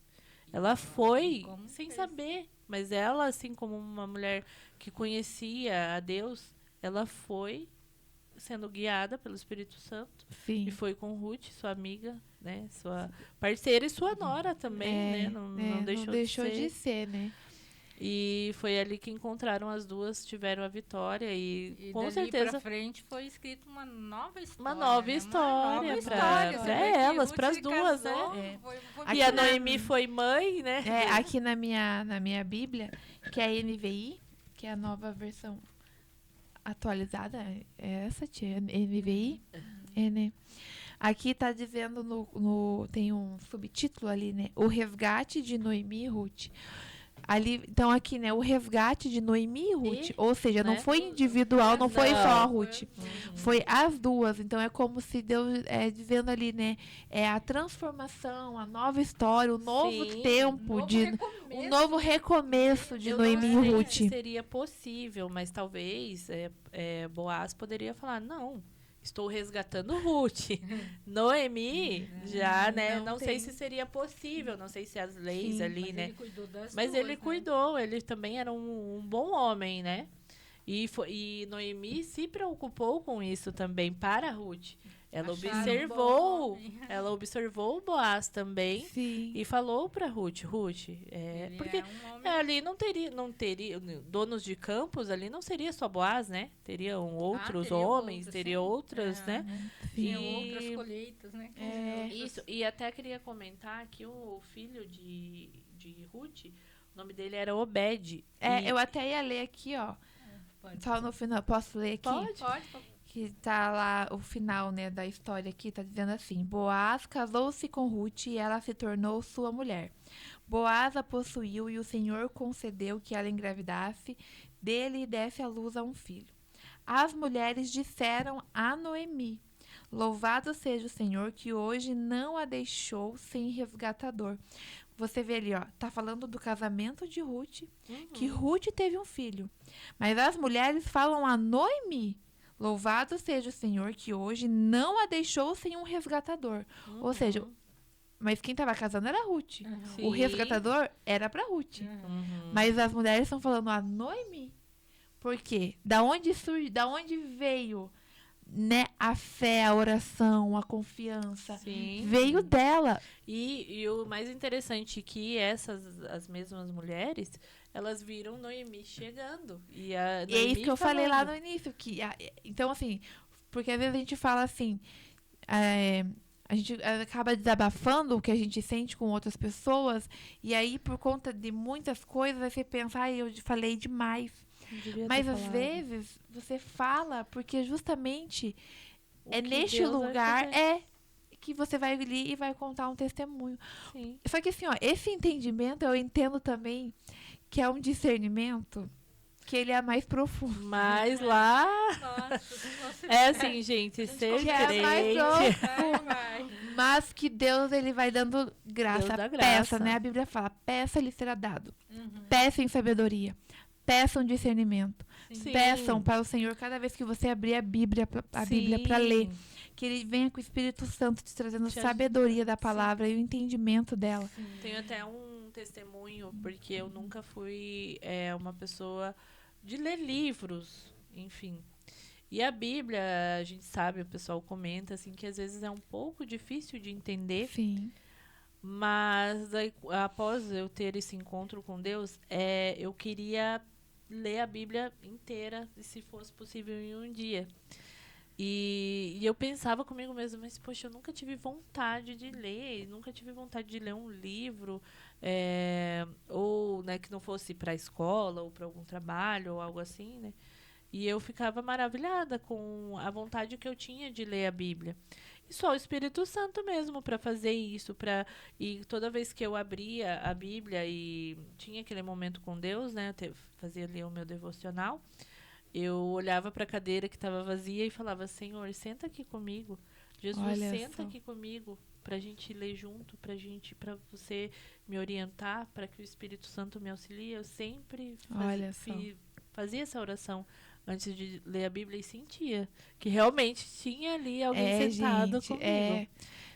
Ela foi como sem fez. saber, mas ela, assim como uma mulher que conhecia a Deus, ela foi sendo guiada pelo Espírito Santo. Sim. E foi com Ruth, sua amiga, né? Sua parceira e sua nora também, né? Não deixou de ser, né? E foi ali que encontraram as duas, tiveram a vitória e com dali certeza pra frente foi escrita uma nova história. uma nova história pra elas, para as duas, né? E a Noemi foi mãe, né? Aqui na minha Bíblia, que é a NVI, que é a nova versão atualizada, é essa, tia? NVI? É, né? Aqui tá dizendo tem um subtítulo ali, né? O resgate de Noemi e Ruth. Ali, então aqui, né, o resgate de Noemi e Ruth, ou seja, não foi individual, não foi só a Ruth, foi as duas. Então é como se Deus dizendo ali, né, a transformação, a nova história, o novo tempo, um novo recomeço de Noemi e Ruth. Se seria possível, mas talvez Boaz poderia falar, não, estou resgatando Ruth. Noemi, já, né? Não sei se seria possível, não sei se as leis ali, né? Mas ele cuidou, ele também era um bom homem, né? E Noemi se preocupou com isso também para Ruth. Ela observou o Boaz também. Sim. E falou para Ruth, porque ali não teria donos de campos, ali não seria só Boaz, né? Teriam outros homens, teria outras, né? Tinha outras colheitas, né? Isso. E até queria comentar que o filho de Ruth, o nome dele era Obed. Eu até ia ler aqui, ó. Só no final, posso ler aqui? Pode. Que tá lá o final, né, da história aqui, tá dizendo assim: Boaz casou-se com Ruth e ela se tornou sua mulher. Boaz a possuiu e o Senhor concedeu que ela engravidasse dele e desse à luz a um filho. As mulheres disseram a Noemi: Louvado seja o Senhor que hoje não a deixou sem resgatador. Você vê ali, ó, tá falando do casamento de Ruth, que Ruth teve um filho. Mas as mulheres falam a Noemi: Louvado seja o Senhor que hoje não a deixou sem um resgatador. Ou seja, mas quem estava casando era Ruth. O resgatador era para Ruth. Mas as mulheres estão falando a Noemi. Por quê? Da onde veio, né, a fé, a oração, a confiança? Sim. Veio dela. E o mais interessante é que as mesmas mulheres, elas viram Noemi chegando. E é isso que eu falei lá no início. Então, assim, porque às vezes a gente fala assim, a gente acaba desabafando o que a gente sente com outras pessoas, e aí, por conta de muitas coisas, você pensa, eu falei demais. Mas às vezes você fala porque justamente neste lugar que você vai ali e vai contar um testemunho. Sim. Só que assim, esse entendimento eu entendo também que é um discernimento que ele é mais profundo. Mas lá Nossa, é assim, gente, ser Que é mais crente. profundo. Mas que Deus ele vai dando graça. Deus dá Peça, graça. né? A Bíblia fala, peça lhe será dado. Uhum. Peçam sabedoria. Peçam discernimento. Sim. Peçam para o Senhor cada vez que você abrir a Bíblia para ler. Que ele venha com o Espírito Santo te trazendo sabedoria da palavra e o entendimento dela. Tenho até um testemunho, porque eu nunca fui uma pessoa de ler livros, enfim. E a Bíblia, a gente sabe, o pessoal comenta, assim, que às vezes é um pouco difícil de entender. Sim. Mas após eu ter esse encontro com Deus, eu queria ler a Bíblia inteira, se fosse possível em um dia. E eu pensava comigo mesma, mas poxa, eu nunca tive vontade de ler, nunca tive vontade de ler um livro, ou, né, que não fosse para a escola ou para algum trabalho ou algo assim, né? E eu ficava maravilhada com a vontade que eu tinha de ler a Bíblia. E só o Espírito Santo mesmo para fazer isso, e toda vez que eu abria a Bíblia e tinha aquele momento com Deus, né, fazia ali o meu devocional, eu olhava para a cadeira que estava vazia e falava, Senhor, senta aqui comigo. Jesus, Olha senta só. aqui comigo para a gente ler junto, para você me orientar, para que o Espírito Santo me auxilie. Eu sempre fazia essa oração antes de ler a Bíblia e sentia que realmente tinha ali alguém sentado comigo.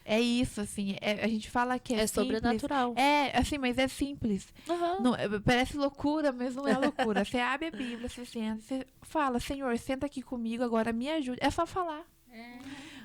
É isso, assim, a gente fala que é simples. Sobrenatural. Assim, mas é simples. Uhum. Não, parece loucura, mas não é loucura. Você abre a Bíblia, você senta, você fala, Senhor, senta aqui comigo, agora me ajude. É só falar.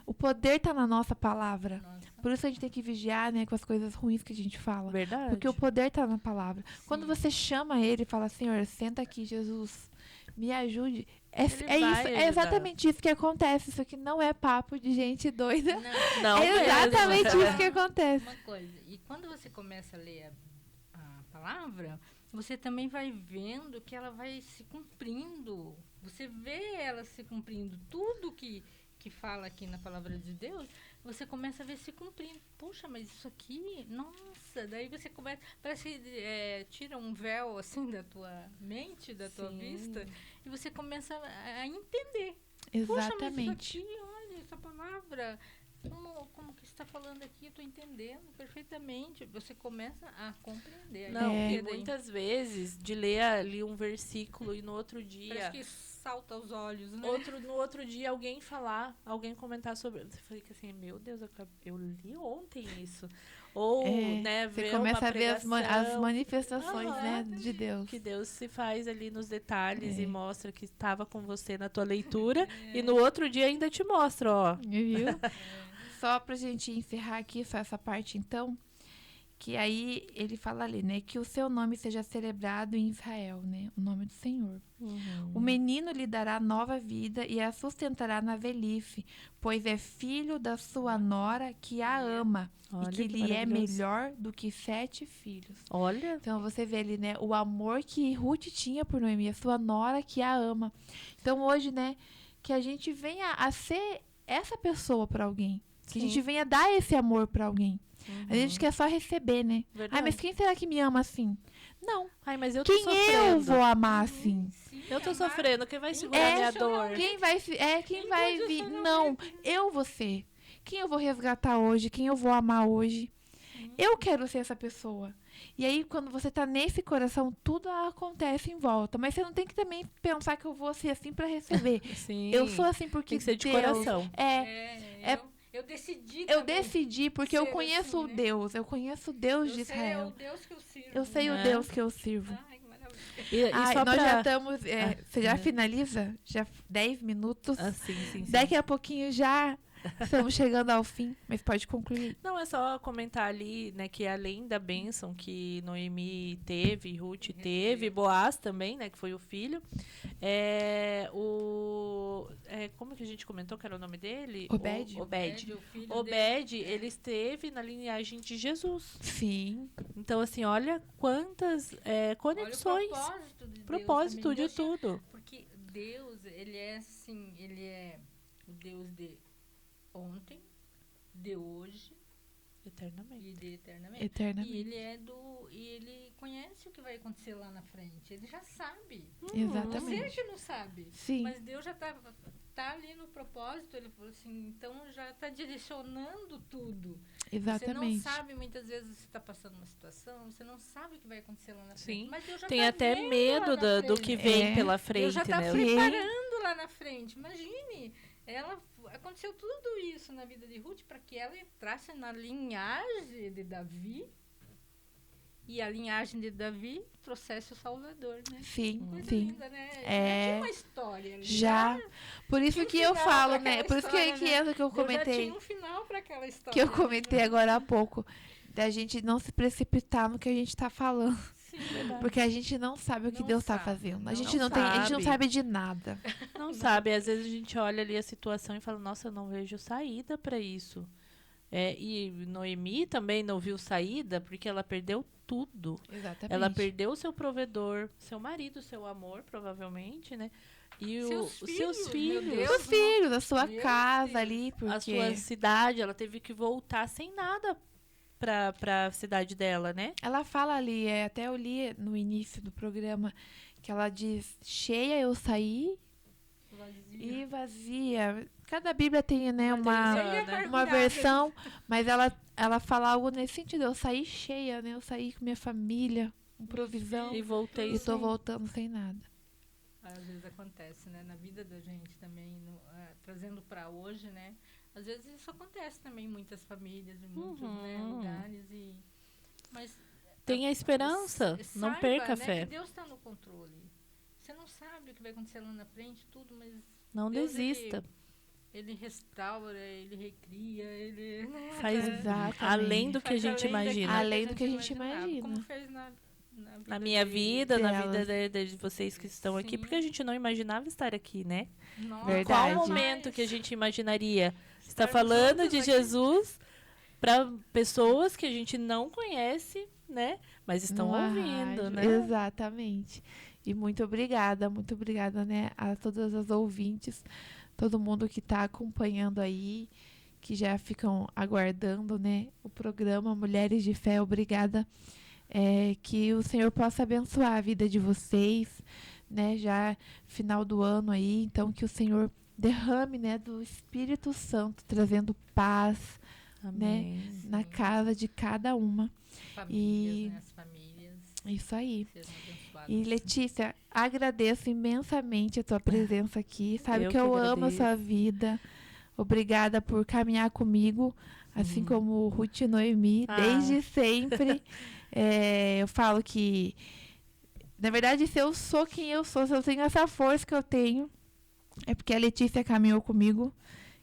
O poder tá na nossa palavra. Por isso a gente tem que vigiar, né, com as coisas ruins que a gente fala. Verdade. Porque o poder tá na palavra. Sim. Quando você chama ele e fala, Senhor, senta aqui, Jesus, me ajude. É exatamente isso que acontece. Isso aqui não é papo de gente doida. Não É exatamente isso que acontece. Uma coisa, e quando você começa a ler a palavra, você também vai vendo que ela vai se cumprindo. Você vê ela se cumprindo. Tudo que fala aqui na palavra de Deus, você começa a ver se cumprindo. Puxa, mas isso aqui, nossa, daí você começa, parece que tira um véu assim da tua mente, da tua vista, e você começa a entender. Exatamente. Puxa, mas isso aqui, olha, essa palavra, como que está falando aqui, eu estou entendendo perfeitamente. Você começa a compreender. Não, e muitas vezes, de ler ali um versículo e no outro dia... Parece que salta aos olhos, né? No outro dia alguém comentar sobre... Eu falei que assim, meu Deus, eu li ontem isso. Ou, né, você ver começa uma a ver as pregação, manifestações, né, de Deus. que Deus se faz ali nos detalhes e mostra que estava com você na tua leitura e no outro dia ainda te mostra, ó. Viu? Só pra gente encerrar aqui, só essa parte então, que aí ele fala ali, né, que o seu nome seja celebrado em Israel, né, o nome do Senhor. O menino lhe dará nova vida e a sustentará na velhice, pois é filho da sua nora que a ama. Olha, e que lhe é melhor do que 7 filhos. Olha. Então você vê ali, né, o amor que Ruth tinha por Noemi, a sua nora que a ama. Então hoje, né, que a gente venha a ser essa pessoa para alguém. Que a gente venha dar esse amor para alguém. A gente quer só receber, né? Verdade. Ai, mas quem será que me ama assim? Não. Ai, mas eu tô Quem sofrendo. eu vou amar assim? Eu tô sofrendo. Quem vai segurar minha dor? Quem vai vir? Não, eu vou ser. Quem eu vou resgatar hoje? Quem eu vou amar hoje? Eu quero ser essa pessoa. E aí, quando você tá nesse coração, tudo acontece em volta. Mas você não tem que também pensar que eu vou ser assim pra receber. Sim. Eu sou assim porque tem que ser de Deus, coração. Eu decidi. Eu decidi porque eu conheço assim, o Deus. Eu conheço o Deus de Israel. Eu sei o Deus que eu sirvo. Eu sei o Deus que eu sirvo. Ai, que maravilha. E só nós pra... já estamos. Você já finaliza? Já 10 minutos. Sim. Daqui a pouquinho já Estamos chegando ao fim, mas pode concluir. Não, é só comentar ali, né, que além da bênção que Noemi teve, Ruth teve, Boaz também, né, que foi o filho, como que a gente comentou que era o nome dele? Obed. Obed. O filho Obed, ele esteve na linhagem de Jesus. Sim. Então, assim, olha quantas conexões. Olha o propósito de Deus Propósito também. de Deus tinha- tudo. Porque Deus, ele é assim, ele é o Deus de ontem, de hoje Eternamente. e de eternamente. E Eternamente. ele conhece o que vai acontecer lá na frente. Ele já sabe. Exatamente. Você que não sabe. Sim. Mas Deus já tá ali no propósito. Ele falou assim, então já está direcionando tudo. Exatamente. Você não sabe, muitas vezes você está passando uma situação, você não sabe o que vai acontecer lá na frente. Sim. Mas Deus já Tem tá até vendo medo lá na do frente. que vem pela Deus frente, já está né? preparando lá na frente. Imagine, aconteceu tudo isso na vida de Ruth para que ela entrasse na linhagem de Davi e a linhagem de Davi trouxesse o Salvador, né? Sim, Coisa sim. linda, né? É. Já tinha uma história ali. Já. Por isso Tinha um que eu final falo, pra né? aquela Por isso que história, entra que eu Deus já comentei. tinha um final para aquela história. Que eu comentei agora há pouco. Da gente não se precipitar no que a gente tá falando. Sim, Porque a gente não sabe o que Não Deus tá sabe, fazendo. A não gente não tem, a gente não sabe. sabe de nada. Não sabe, às vezes a gente olha ali a situação e fala, nossa, eu não vejo saída para isso. E Noemi também não viu saída porque ela perdeu tudo. Exatamente. Ela perdeu o seu provedor, seu marido, seu amor, provavelmente, né? E os seus meu filhos, Deus. Os filhos, a sua Meu casa Deus. ali, porque a sua cidade, ela teve que voltar sem nada pra cidade dela, né? ela fala ali, até eu li no início do programa, que ela diz, cheia eu saí e vazia. Cada Bíblia tem, né, uma Amargurada. versão, mas ela fala algo nesse sentido. Eu saí cheia, né? Eu saí com minha família, com provisão, E voltei e tô sem. voltando sem nada. Às vezes acontece, né? Na vida da gente também, trazendo para hoje, né? Às vezes isso acontece também em muitas famílias, em muitos lugares. Mas Tenha esperança, não saiba, perca a né, fé. que Deus está no controle. Você não sabe o que vai acontecer lá na frente, tudo, mas Não Deus, desista. Ele restaura, ele recria, ele... né, Faz Exatamente. além do que a faz gente além daquilo imagina. Além do que a gente imaginava, imagina. Como fez na Na minha vida, na delas. vida de vocês que estão aqui, Sim. porque a gente não imaginava estar aqui, né? Nossa, Verdade. Qual momento que a gente imaginaria estar Estarmos falando juntos de aqui. Jesus para pessoas que a gente não conhece, né? Mas estão Numa ouvindo, rádio. né? Exatamente. E muito obrigada, né, a todas as ouvintes, todo mundo que está acompanhando aí, que já ficam aguardando, né, o programa Mulheres de Fé. Obrigada. Que o Senhor possa abençoar a vida de vocês, né, já final do ano aí, então que o Senhor derrame, né, do Espírito Santo, trazendo paz Amém. na casa de cada uma. famílias, né? As famílias Isso aí. sejam abençoadas. E Letícia, agradeço imensamente a tua presença aqui. Sabe Eu que que eu amo a agradeço. sua vida. Obrigada por caminhar comigo, assim como Ruth e Noemi, Ah. desde sempre. Eu falo que, na verdade, se eu sou quem eu sou, se eu tenho essa força que eu tenho, é porque a Letícia caminhou comigo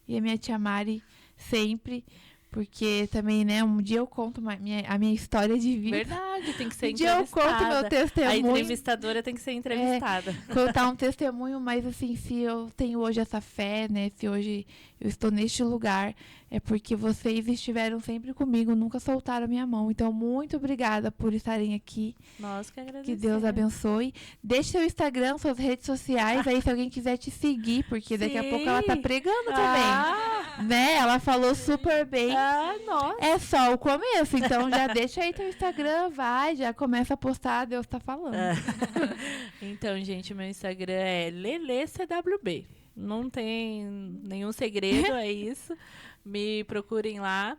e a minha tia Mari sempre. Porque também, né, um dia eu conto a minha história de vida. Verdade, tem que ser Um dia eu conto meu entrevistada. A testemunho. entrevistadora tem que ser entrevistada. Contar um testemunho, mas assim, se eu tenho hoje essa fé, né, se hoje eu estou neste lugar, é porque vocês estiveram sempre comigo, nunca soltaram a minha mão. Então, muito obrigada por estarem aqui. Nós que agradecemos. Que Deus abençoe. Deixe seu Instagram, suas redes sociais, aí se alguém quiser te seguir, porque daqui a pouco ela tá Sim. pregando também. Né? Ela falou super bem. Nossa. É só o começo, então já deixa aí teu Instagram, vai, já começa a postar, Deus tá falando. Então, gente, meu Instagram é LeleCWB. Não tem nenhum segredo, é isso. Me procurem lá.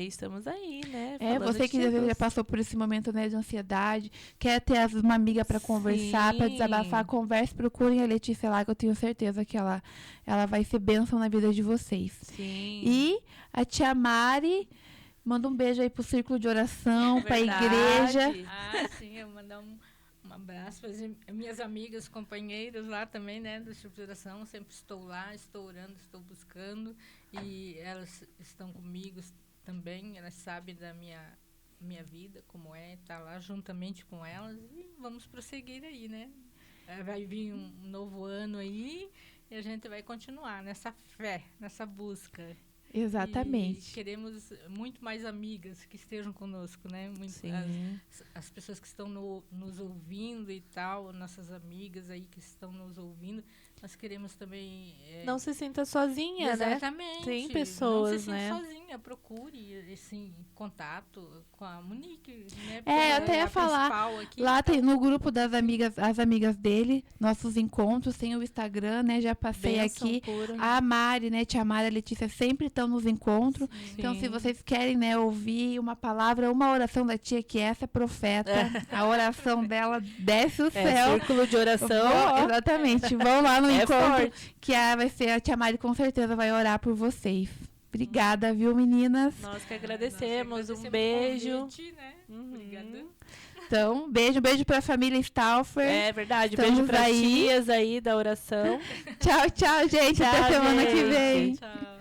Estamos aí, né? falando Você de que às vezes já Jesus. passou por esse momento, né, de ansiedade, quer ter uma amiga para conversar, para Sim. desabafar, converse, procurem a Letícia lá, que eu tenho certeza que ela vai ser bênção na vida de vocês. Sim. E a tia Mari, manda um beijo aí pro círculo de oração, pra Verdade. igreja. Sim, eu vou mandar um Um abraço para as minhas amigas, companheiras lá também, né, da estruturação. Sempre estou lá, estou orando, estou buscando. E elas estão comigo também, elas sabem da minha vida, como é, estar lá juntamente com elas. E vamos prosseguir aí, né? Vai vir um novo ano aí e a gente vai continuar nessa fé, nessa busca. Exatamente. E queremos muito mais amigas que estejam conosco, né? As pessoas que estão nos ouvindo e tal, nossas amigas aí que estão nos ouvindo, nós queremos também... não se sinta sozinha, exatamente, né? Tem pessoas, não se né? sinta sozinha, procure esse contato com a Monique, né? Eu até ia falar, aqui, lá tem no grupo das amigas, as amigas dele, nossos encontros, tem o Instagram, né? Já passei Bênção aqui. pura. A Mari, né? Tia Mari e a Letícia sempre estão nos encontros. Sim. Então, se vocês querem, né, ouvir uma palavra, uma oração da tia, que essa é profeta, a oração dela desce o céu. Círculo de oração. Exatamente. Vão lá no encontro, forte. que vai ser a tia Mari, com certeza vai orar por vocês. Obrigada, viu, meninas? Nós que agradecemos. Um o beijo. convite, né? Obrigada. Então, beijo pra família Stauffer. É verdade. Estamos beijo para aí. tias aí da oração. Tchau, gente. Tchau, Até semana que gente. vem. Tchau.